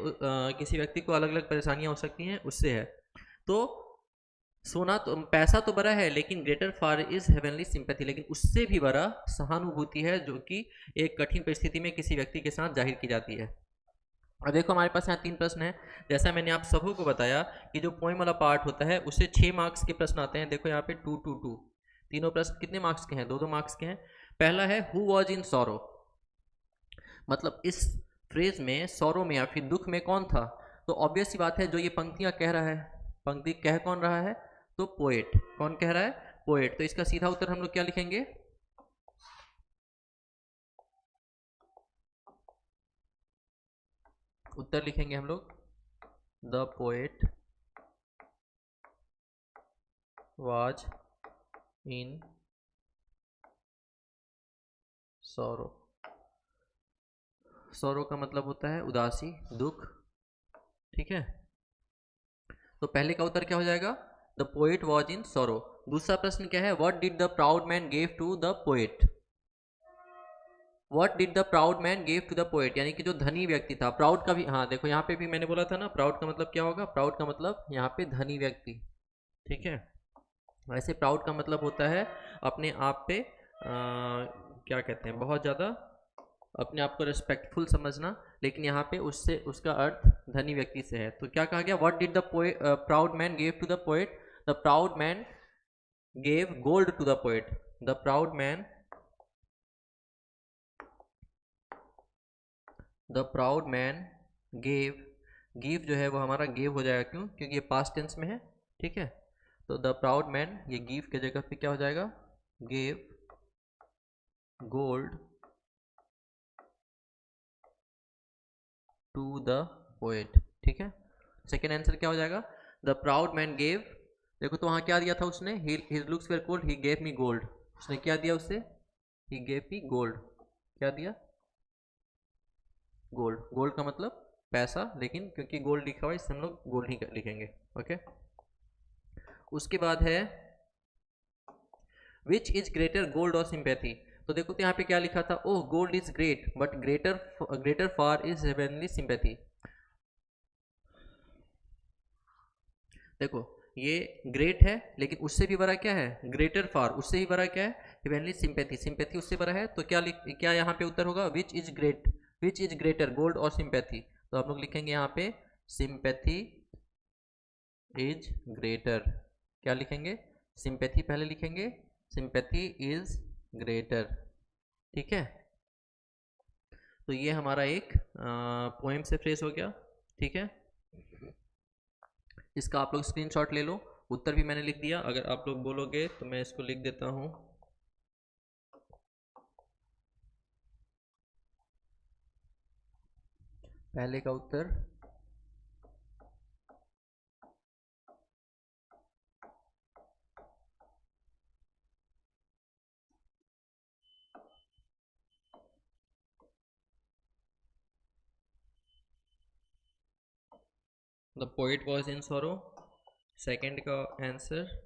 किसी व्यक्ति को अलग अलग परेशानियां हो सकती हैं उससे है। तो सोना तो पैसा तो बड़ा है, लेकिन greater far is heavenly sympathy, लेकिन उससे भी बड़ा सहानुभूति है जो कि एक कठिन परिस्थिति में किसी व्यक्ति के साथ जाहिर की जाती है। और देखो हमारे पास यहाँ 3 प्रश्न है। जैसा मैंने आप सबों को बताया कि जो पोइम वाला पार्ट होता है उससे 6 मार्क्स के प्रश्न आते हैं। देखो यहाँ पे 2 2 2 तीनों प्रश्न कितने मार्क्स के हैं? 2 2 मार्क्स के हैं। पहला है हु वॉज इन सॉरो, मतलब इस फ्रेज में सौरों में या फिर दुख में कौन था? तो ऑब्वियस सी बात है जो ये पंक्तियां कह रहा है, पंक्ति कह कौन रहा है? तो पोएट। कौन कह रहा है? पोएट। तो इसका सीधा उत्तर हम लोग क्या लिखेंगे? उत्तर लिखेंगे हम लोग the poet was in sorrow. Sorrow का मतलब होता है उदासी, दुख, ठीक है। तो पहले का उत्तर क्या हो जाएगा? The poet was in sorrow. दूसरा प्रश्न क्या है? What did the proud man give to the poet? What did the proud man give to the poet, यानी कि जो धनी व्यक्ति था। प्राउड का भी, हाँ देखो यहाँ पे भी मैंने बोला था ना, प्राउड का मतलब क्या होगा? प्राउड का मतलब यहाँ पे धनी व्यक्ति, ठीक है। वैसे प्राउड का मतलब होता है अपने आप पे क्या कहते हैं, बहुत ज़्यादा अपने आप को रिस्पेक्टफुल समझना, लेकिन यहाँ पे उससे उसका अर्थ धनी व्यक्ति से है। तो क्या कहा गया? What did the proud man give to the poet? The proud man gave gold to the poet. The proud man gave give जो है वो हमारा गेव हो जाएगा, क्यों? क्योंकि ये पास्ट टेंस में है, ठीक है। तो द प्राउड मैन, ये गिव के जगह पे क्या हो जाएगा? Gave gold to the poet, ठीक है। सेकेंड आंसर क्या हो जाएगा? द प्राउड मैन गेव, देखो तो वहाँ क्या दिया था उसने, his looks were cold, he gave me gold. उसने क्या दिया उससे? He gave me gold. क्या दिया? गोल्ड। गोल्ड का मतलब पैसा, लेकिन क्योंकि गोल्ड लिखा हुआ है इससे हम लोग गोल्ड ही लिखेंगे, ओके। उसके बाद है विच इज ग्रेटर, गोल्ड और सिंपैथी। तो देखो तो यहाँ पे क्या लिखा था, oh gold is great but greater far is heavenly sympathy. देखो ये ग्रेट है, लेकिन उससे भी बड़ा क्या है? ग्रेटर फार, उससे भी बड़ा क्या है? हेवनली सिंपैथी, सिंपैथी उससे बड़ा है। तो क्या यहाँ पे उत्तर होगा? विच is great, which is greater, gold और सिंपैथी। तो आप लोग लिखेंगे यहाँ पे सिंपैथी इज ग्रेटर। क्या लिखेंगे? सिंपैथी पहले लिखेंगे, सिंपैथी इज ग्रेटर, ठीक है। तो ये हमारा एक पोएम से फ्रेज हो गया, ठीक है। इसका आप लोग स्क्रीनशॉट ले लो, उत्तर भी मैंने लिख दिया। अगर आप लोग बोलोगे तो मैं इसको लिख देता हूँ। पहले का उत्तर the poet was in sorrow. Second का answer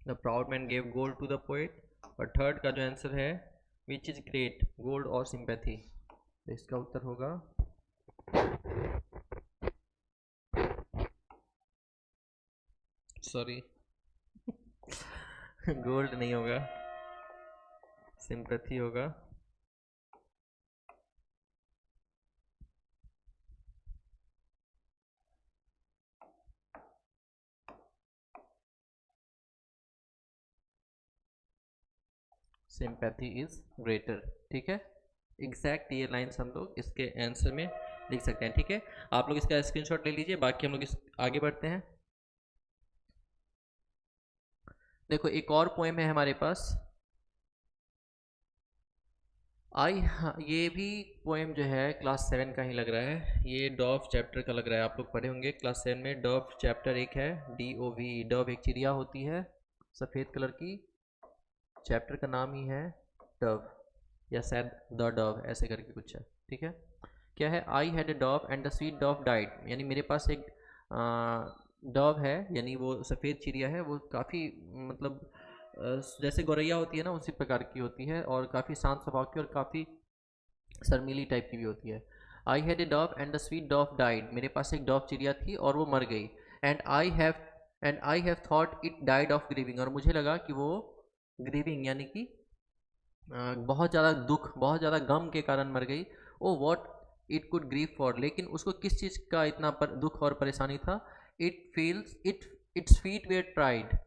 the proud man gave gold to the poet. और थर्ड का जो आंसर है विच इज ग्रेट, गोल्ड और सिंपैथी, तो इसका उत्तर होगा सॉरी गोल्ड नहीं होगा, सिंपैथी होगा। सिंपैथी इज ग्रेटर, ठीक है। एग्जैक्ट ये लाइन्स हम लोग इसके आंसर में लिख सकते हैं, ठीक है। आप लोग इसका स्क्रीनशॉट ले लीजिए, बाकी हम लोग आगे बढ़ते हैं। देखो एक और पोएम है हमारे पास, ये भी पोएम जो है क्लास 7 का ही लग रहा है। ये डॉव चैप्टर का लग रहा है, आप लोग पढ़े होंगे क्लास 7 में। डॉव चैप्टर एक है, DOV। डॉव एक चिड़िया होती है सफ़ेद कलर की, चैप्टर का नाम ही है डव, या शायद द डव ऐसे करके कुछ है, ठीक है। क्या है? I had a Dove and the sweet Dove died, यानी मेरे पास एक डव है, यानी वो सफ़ेद चिड़िया है, वो काफ़ी मतलब जैसे गौरैया होती है ना उसी प्रकार की होती है, और काफ़ी शांत स्वभाव की और काफ़ी शर्मीली टाइप की भी होती है। I had a Dove and the sweet Dove died, मेरे पास एक डव चिड़िया थी और वो मर गई। And I have thought it died of grieving, और मुझे लगा कि वो ग्रीविंग यानी कि बहुत ज़्यादा दुख, बहुत ज़्यादा गम के कारण मर गई। Oh what it could grieve for, लेकिन उसको किस चीज़ का इतना दुख और परेशानी था? Its feet were tried,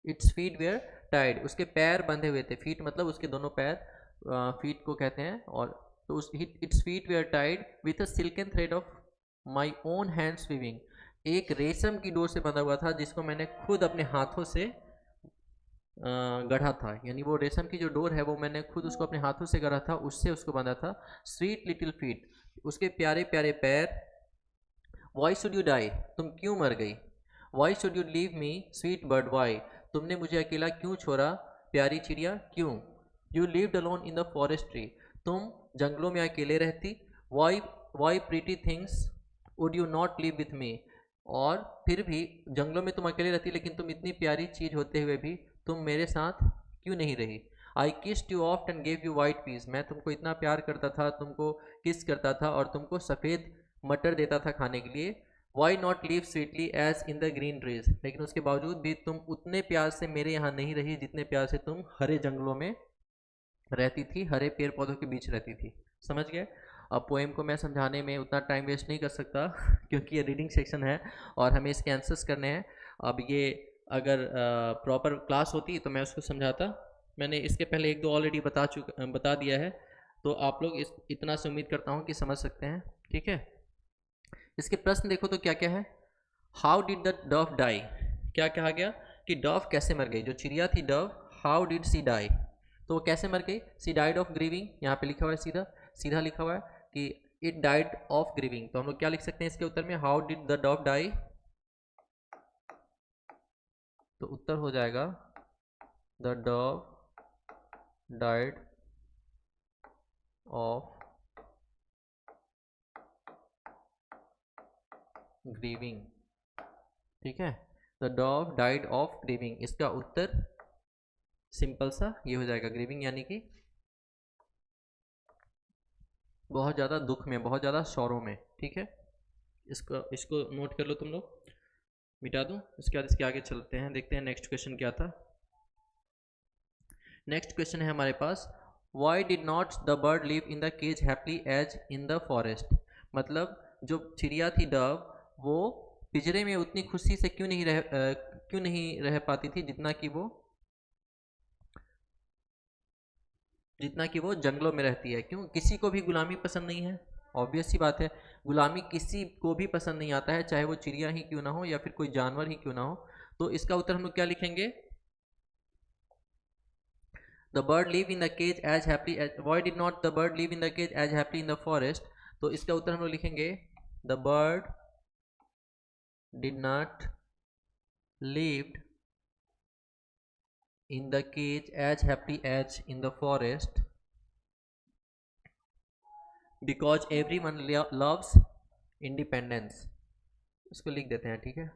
its feet were tied, उसके पैर बंधे हुए थे। फीट मतलब उसके दोनों पैर, फीट को कहते हैं। और तो उस its feet were tied with a silken thread of my own hands weaving, एक रेशम की डोर से बंधा हुआ था जिसको मैंने खुद अपने हाथों से गढ़ा था, यानी वो रेशम की जो डोर है वो मैंने खुद उसको अपने हाथों से गढ़ा था, उससे उसको बांधा था। स्वीट लिटिल फीट, उसके प्यारे प्यारे पैर। वाई शुड यू डाई, तुम क्यों मर गई? Why should you leave me sweet bird, why, तुमने मुझे अकेला क्यों छोड़ा प्यारी चिड़िया, क्यों? You lived alone in the forest tree, तुम जंगलों में अकेले रहती। Why why pretty things would you not live with me, और फिर भी जंगलों में तुम अकेले रहती, लेकिन तुम इतनी प्यारी चीज़ होते हुए भी तुम मेरे साथ क्यों नहीं रही? I kissed you oft and gave you white peas, मैं तुमको इतना प्यार करता था, तुमको किस करता था और तुमको सफ़ेद मटर देता था खाने के लिए। Why not live sweetly as in the green trees, लेकिन उसके बावजूद भी तुम उतने प्यार से मेरे यहाँ नहीं रही जितने प्यार से तुम हरे जंगलों में रहती थी, हरे पेड़ पौधों के बीच रहती थी। समझ गए? अब पोएम को मैं समझाने में उतना टाइम वेस्ट नहीं कर सकता क्योंकि ये रीडिंग सेक्शन है और हमें इसके आंसर्स करने हैं। अब ये अगर प्रॉपर क्लास होती तो मैं उसको समझाता। मैंने इसके पहले एक दो ऑलरेडी बता दिया है, तो आप लोग इस इतना से उम्मीद करता हूँ कि समझ सकते हैं। ठीक है, इसके प्रश्न देखो तो क्या क्या है। How did the dove die, क्या कहा गया कि डव कैसे मर गई, जो चिड़िया थी dove, how did she die, तो वो कैसे मर गई? सी डाइड ऑफ ग्रीविंग, यहाँ पे लिखा हुआ है सीधा सीधा लिखा हुआ है कि इट डाइड ऑफ ग्रीविंग, तो हम लोग क्या लिख सकते हैं इसके उत्तर में, how did the dove die, तो उत्तर हो जाएगा the dove died of grieving. ठीक है, the dove died of grieving, इसका उत्तर सिंपल सा ये हो जाएगा, ग्रीविंग यानी कि बहुत ज़्यादा दुख में, बहुत ज़्यादा शौरों में। ठीक है, इसको इसको नोट कर लो तुम लोग, मिटा दूँ। इसके बाद इसके आगे चलते हैं, देखते हैं नेक्स्ट क्वेश्चन क्या था। नेक्स्ट क्वेश्चन है हमारे पास, why did not the bird live in the cage happy as in the forest, मतलब जो चिड़िया थी डव, वो पिंजरे में उतनी खुशी से क्यों नहीं रह पाती थी जितना कि वो जंगलों में रहती है। क्यों? किसी को भी गुलामी पसंद नहीं है, ऑब्वियस सी बात है, गुलामी किसी को भी पसंद नहीं आता है, चाहे वो चिड़िया ही क्यों ना हो या फिर कोई जानवर ही क्यों ना हो। तो इसका उत्तर हम लोग क्या लिखेंगे? The bird live in the cage as happy as, why did not the bird live in the cage as happy in the forest, तो इसका उत्तर हम लोग लिखेंगे the bird did not lived in the cage as happy as in the forest because everyone loves independence, इसको लिख देते हैं। ठीक है,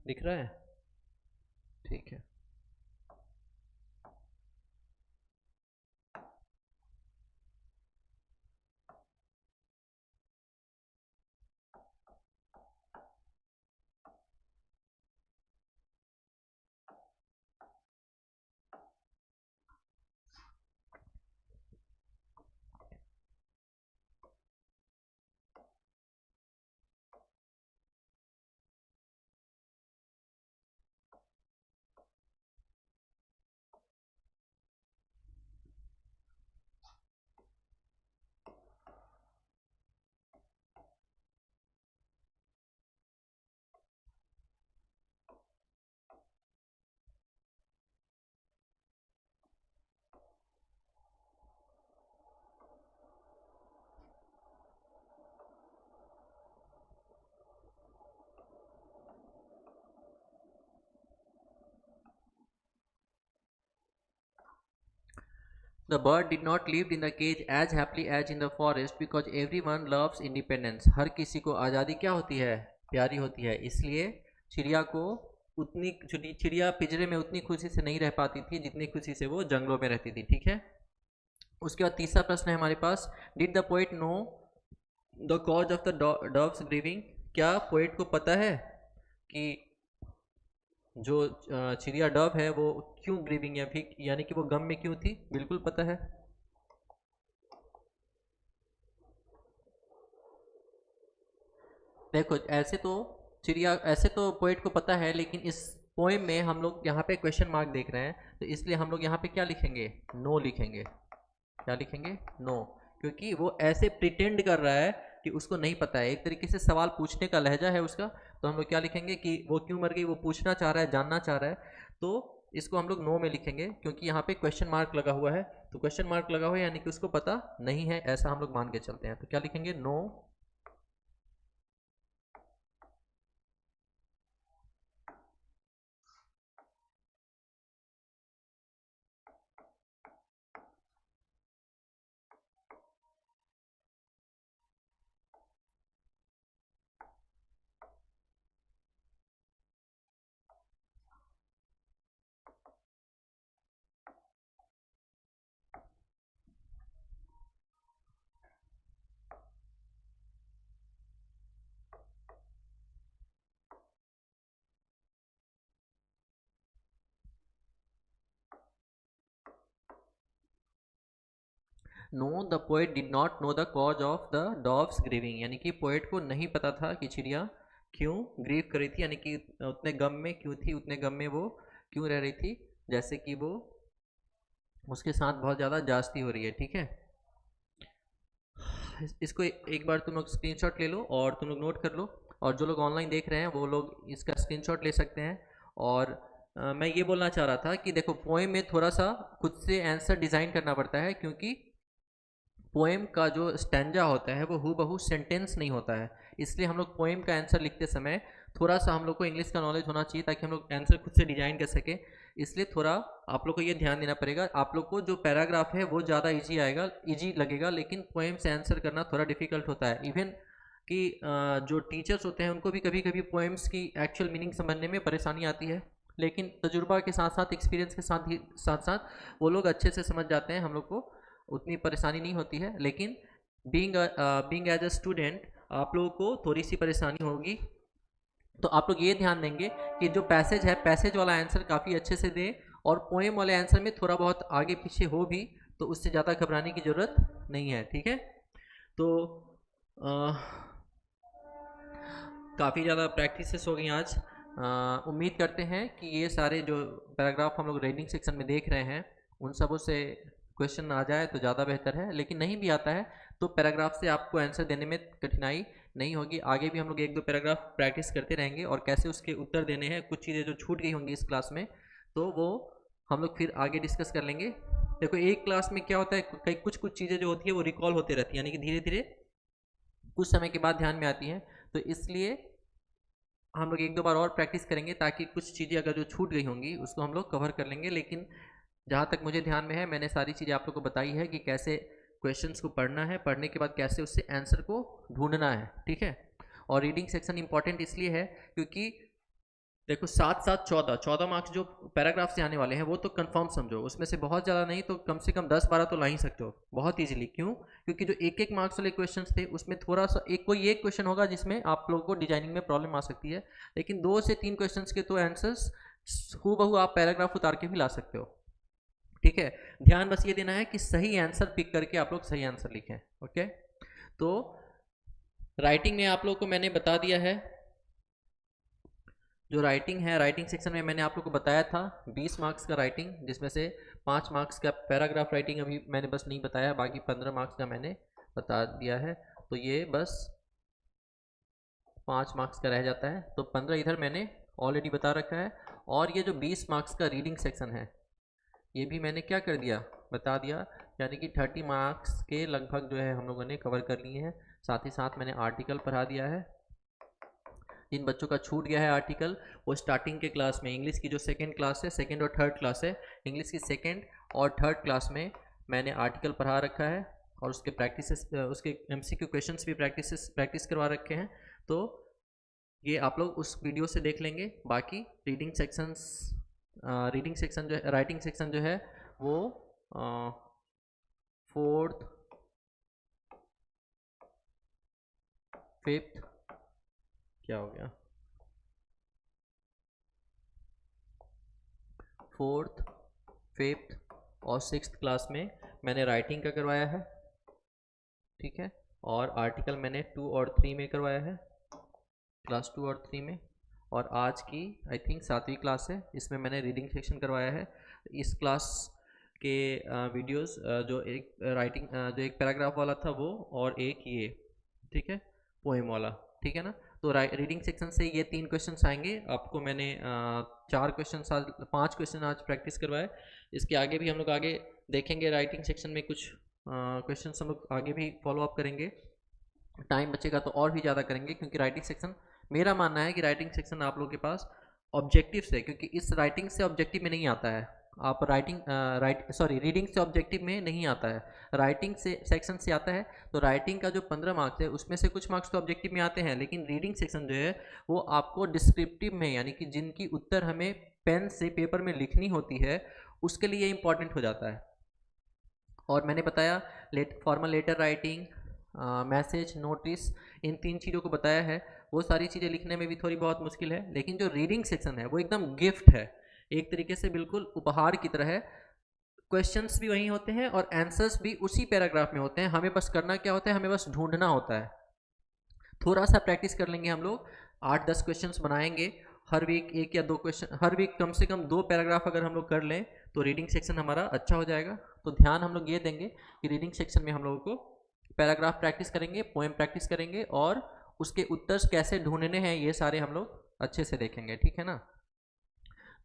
दिख रहा है? ठीक है, the bird did not live in the cage as happily as in the forest because everyone loves independence, हर किसी को आज़ादी क्या होती है? प्यारी होती है, इसलिए चिड़िया को उतनी चिड़िया पिंजरे में उतनी खुशी से नहीं रह पाती थी जितनी खुशी से वो जंगलों में रहती थी। ठीक है, उसके बाद तीसरा प्रश्न है हमारे पास, did the poet know the cause of the dog's grieving, क्या पोइट को पता है कि जो चिड़िया डव है वो क्यों ग्रीविंग या फिर यानी कि वो गम में क्यों थी? बिल्कुल पता है। देखो ऐसे तो पोइट को पता है, लेकिन इस पोएम में हम लोग यहाँ पे क्वेश्चन मार्क देख रहे हैं, तो इसलिए हम लोग यहाँ पे क्या लिखेंगे? नो लिखेंगे। क्या लिखेंगे? नो, क्योंकि वो ऐसे प्रिटेंड कर रहा है कि उसको नहीं पता है, एक तरीके से सवाल पूछने का लहजा है उसका। तो हम लोग क्या लिखेंगे कि वो क्यों मर गई, वो पूछना चाह रहा है, जानना चाह रहा है, तो इसको हम लोग नो में लिखेंगे क्योंकि यहाँ पे क्वेश्चन मार्क लगा हुआ है। तो क्वेश्चन मार्क लगा हुआ है यानी कि उसको पता नहीं है, ऐसा हम लोग मान के चलते हैं। तो क्या लिखेंगे? No. No the poet did not know the cause of the dove's grieving, यानी कि पोएट को नहीं पता था कि चिड़िया क्यों ग्रीव कर रही थी, यानी कि उतने गम में क्यों थी, उतने गम में वो क्यों रह रही थी, जैसे कि वो उसके साथ बहुत ज़्यादा जास्ती हो रही है। ठीक है, इसको एक बार तुम लोग स्क्रीनशॉट ले लो और तुम लोग नोट कर लो, और जो लोग ऑनलाइन देख रहे हैं वो लोग इसका स्क्रीनशॉट ले सकते हैं। और मैं ये बोलना चाह रहा था कि देखो, पोएम में थोड़ा सा खुद से आंसर डिज़ाइन करना पड़ता है, क्योंकि पोएम का जो स्टैंजा होता है वो हूबहू सेंटेंस नहीं होता है। इसलिए हम लोग पोएम का आंसर लिखते समय थोड़ा सा हम लोग को इंग्लिश का नॉलेज होना चाहिए, ताकि हम लोग आंसर खुद से डिजाइन कर सकें। इसलिए थोड़ा आप लोग को ये ध्यान देना पड़ेगा। आप लोग को जो पैराग्राफ है वो ज़्यादा ईजी आएगा, ईजी लगेगा, लेकिन पोएम से आंसर करना थोड़ा डिफिकल्ट होता है। इवन कि जो टीचर्स होते हैं उनको भी कभी कभी पोएम्स की एक्चुअल मीनिंग समझने में परेशानी आती है, लेकिन तजुर्बा के साथ साथ, एक्सपीरियंस के साथ साथ वो लोग अच्छे से समझ जाते हैं, हम लोग को उतनी परेशानी नहीं होती है। लेकिन बीइंग एज अ स्टूडेंट आप लोगों को थोड़ी सी परेशानी होगी, तो आप लोग ये ध्यान देंगे कि जो पैसेज है, पैसेज वाला आंसर काफ़ी अच्छे से दें, और पोएम वाले आंसर में थोड़ा बहुत आगे पीछे हो भी तो उससे ज़्यादा घबराने की ज़रूरत नहीं है। ठीक है, तो काफ़ी ज़्यादा प्रैक्टिसेस हो गई आज। उम्मीद करते हैं कि ये सारे जो पैराग्राफ हम लोग रीडिंग सेक्शन में देख रहे हैं उन सबों से क्वेश्चन आ जाए तो ज़्यादा बेहतर है, लेकिन नहीं भी आता है तो पैराग्राफ से आपको आंसर देने में कठिनाई नहीं होगी। आगे भी हम लोग एक दो पैराग्राफ प्रैक्टिस करते रहेंगे, और कैसे उसके उत्तर देने हैं, कुछ चीज़ें जो छूट गई होंगी इस क्लास में तो वो हम लोग फिर आगे डिस्कस कर लेंगे। देखो, एक क्लास में क्या होता है, कई कुछ चीज़ें जो होती है वो रिकॉल होते रहती है, यानी कि धीरे धीरे कुछ समय के बाद ध्यान में आती हैं। तो इसलिए हम लोग एक दो बार और प्रैक्टिस करेंगे, ताकि कुछ चीज़ें अगर जो छूट गई होंगी उसको हम लोग कवर कर लेंगे। लेकिन जहाँ तक मुझे ध्यान में है, मैंने सारी चीज़ें आप लोग को बताई है कि कैसे क्वेश्चंस को पढ़ना है, पढ़ने के बाद कैसे उससे आंसर को ढूंढना है। ठीक है, और रीडिंग सेक्शन इंपॉर्टेंट इसलिए है क्योंकि देखो, 7 7 14 मार्क्स जो पैराग्राफ से आने वाले हैं वो तो कंफर्म समझो, उसमें से बहुत ज़्यादा नहीं तो कम से कम 10 12 तो ला ही सकते हो बहुत इजीली। क्यों? क्योंकि जो एक एक मार्क्स वाले क्वेश्चंस थे उसमें थोड़ा सा कोई एक क्वेश्चन होगा जिसमें आप लोगों को डिजाइनिंग में प्रॉब्लम आ सकती है, लेकिन 2 से 3 क्वेश्चंस के तो आंसर्स हूबहू आप पैराग्राफ उतार के भी ला सकते हो। ठीक है, ध्यान बस ये देना है कि सही आंसर पिक करके आप लोग सही आंसर लिखें। ओके, तो राइटिंग में आप लोग को मैंने बता दिया है, जो राइटिंग है, राइटिंग सेक्शन में मैंने आप लोग को बताया था 20 मार्क्स का राइटिंग, जिसमें से 5 मार्क्स का पैराग्राफ राइटिंग अभी मैंने बस नहीं बताया, बाकी 15 मार्क्स का मैंने बता दिया है। तो ये बस 5 मार्क्स का रह जाता है, तो 15 इधर मैंने ऑलरेडी बता रखा है। और ये जो 20 मार्क्स का रीडिंग सेक्शन है ये भी मैंने क्या कर दिया, बता दिया, यानी कि 30 मार्क्स के लगभग जो है हम लोगों ने कवर कर लिए हैं। साथ ही साथ मैंने आर्टिकल पढ़ा दिया है। जिन बच्चों का छूट गया है आर्टिकल, वो स्टार्टिंग के क्लास में इंग्लिश की जो सेकंड क्लास है, सेकंड और थर्ड क्लास है, इंग्लिश की सेकंड और थर्ड क्लास में मैंने आर्टिकल पढ़ा रखा है, और उसके प्रैक्टिसेस, उसके MCQ क्वेश्चंस भी प्रैक्टिस करवा रखे हैं। तो ये आप लोग उस वीडियो से देख लेंगे। बाकी रीडिंग सेक्शन जो है, राइटिंग सेक्शन जो है वो 4th 5th क्या हो गया, 4th 5th और 6th क्लास में मैंने राइटिंग का करवाया है। ठीक है, और आर्टिकल मैंने 2 और 3 में करवाया है, क्लास 2 और 3 में। और आज की आई थिंक 7वीं क्लास है, इसमें मैंने रीडिंग सेक्शन करवाया है। इस क्लास के वीडियोस जो एक जो एक पैराग्राफ वाला था वो, और एक ये, ठीक है, पोएम वाला। ठीक है ना, तो रीडिंग सेक्शन से ये 3 क्वेश्चन आएंगे। आपको मैंने 4 क्वेश्चन आज 5 क्वेश्चन आज प्रैक्टिस करवाए। इसके आगे भी हम लोग आगे देखेंगे, राइटिंग सेक्शन में कुछ क्वेश्चन हम लोग आगे भी फॉलो अप करेंगे। टाइम बचेगा तो और भी ज़्यादा करेंगे, क्योंकि राइटिंग सेक्शन, मेरा मानना है कि राइटिंग सेक्शन आप लोगों के पास ऑब्जेक्टिव से, क्योंकि इस राइटिंग से ऑब्जेक्टिव में नहीं आता है, आप रीडिंग से ऑब्जेक्टिव में नहीं आता है, राइटिंग से सेक्शन से आता है। तो राइटिंग का जो 15 मार्क्स है उसमें से कुछ मार्क्स तो ऑब्जेक्टिव में आते हैं, लेकिन रीडिंग सेक्शन जो है वो आपको डिस्क्रिप्टिव में, यानी कि जिनकी उत्तर हमें पेन से पेपर में लिखनी होती है उसके लिए इंपॉर्टेंट हो जाता है। और मैंने बताया formal letter writing, message, notice, इन 3 चीज़ों को बताया है। वो सारी चीज़ें लिखने में भी थोड़ी बहुत मुश्किल है, लेकिन जो रीडिंग सेक्शन है वो एकदम गिफ्ट है, एक तरीके से बिल्कुल उपहार की तरह है। क्वेश्चंस भी वही होते हैं और आंसर्स भी उसी पैराग्राफ में होते हैं। हमें बस करना क्या होता है, हमें बस ढूंढना होता है। थोड़ा सा प्रैक्टिस कर लेंगे हम लोग, 8-10 क्वेश्चंस बनाएंगे हर वीक, 1 या 2 क्वेश्चन हर वीक, कम से कम 2 पैराग्राफ अगर हम लोग कर लें तो रीडिंग सेक्शन हमारा अच्छा हो जाएगा। तो ध्यान हम लोग ये देंगे कि रीडिंग सेक्शन में हम लोगों को पैराग्राफ प्रैक्टिस करेंगे, पोएम प्रैक्टिस करेंगे और उसके उत्तर कैसे ढूंढने हैं ये सारे हम लोग अच्छे से देखेंगे, ठीक है ना।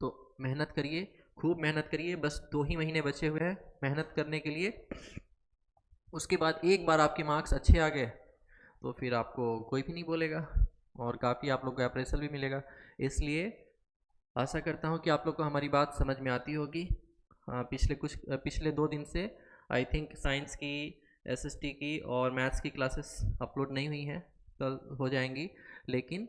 तो मेहनत करिए, खूब मेहनत करिए, बस 2 ही महीने बचे हुए हैं मेहनत करने के लिए। उसके बाद एक बार आपके मार्क्स अच्छे आ गए तो फिर आपको कोई भी नहीं बोलेगा और काफ़ी आप लोग को अप्रेसल भी मिलेगा। इसलिए आशा करता हूँ कि आप लोग को हमारी बात समझ में आती होगी। हाँ, पिछले 2 दिन से आई थिंक साइंस की, एसएसटी की और मैथ्स की क्लासेस अपलोड नहीं हुई हैं, कल हो जाएंगी। लेकिन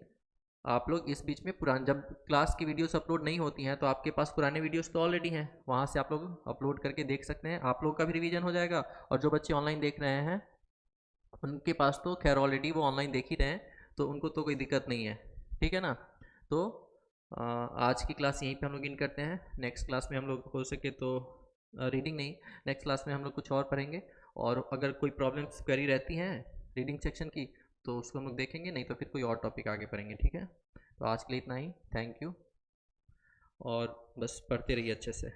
आप लोग इस बीच में पुरान जब क्लास की वीडियोस अपलोड नहीं होती हैं तो आपके पास पुराने वीडियोस तो ऑलरेडी हैं, वहाँ से आप लोग अपलोड करके देख सकते हैं। आप लोग का भी रिवीजन हो जाएगा और जो बच्चे ऑनलाइन देख रहे हैं उनके पास तो खैर ऑलरेडी वो ऑनलाइन देख ही रहे हैं, तो उनको तो कोई दिक्कत नहीं है, ठीक है ना। तो आज की क्लास यहीं पे हम लोग इन करते हैं। नेक्स्ट क्लास में हम लोग हो सके तो रीडिंग नहीं, नेक्स्ट क्लास में हम लोग कुछ और पढ़ेंगे और अगर कोई प्रॉब्लम्स क्वेरी रहती हैं रीडिंग सेक्शन की तो उसको हम लोग देखेंगे, नहीं तो फिर कोई और टॉपिक आगे पढ़ेंगे, ठीक है। तो आज के लिए इतना ही, थैंक यू और बस पढ़ते रहिए अच्छे से।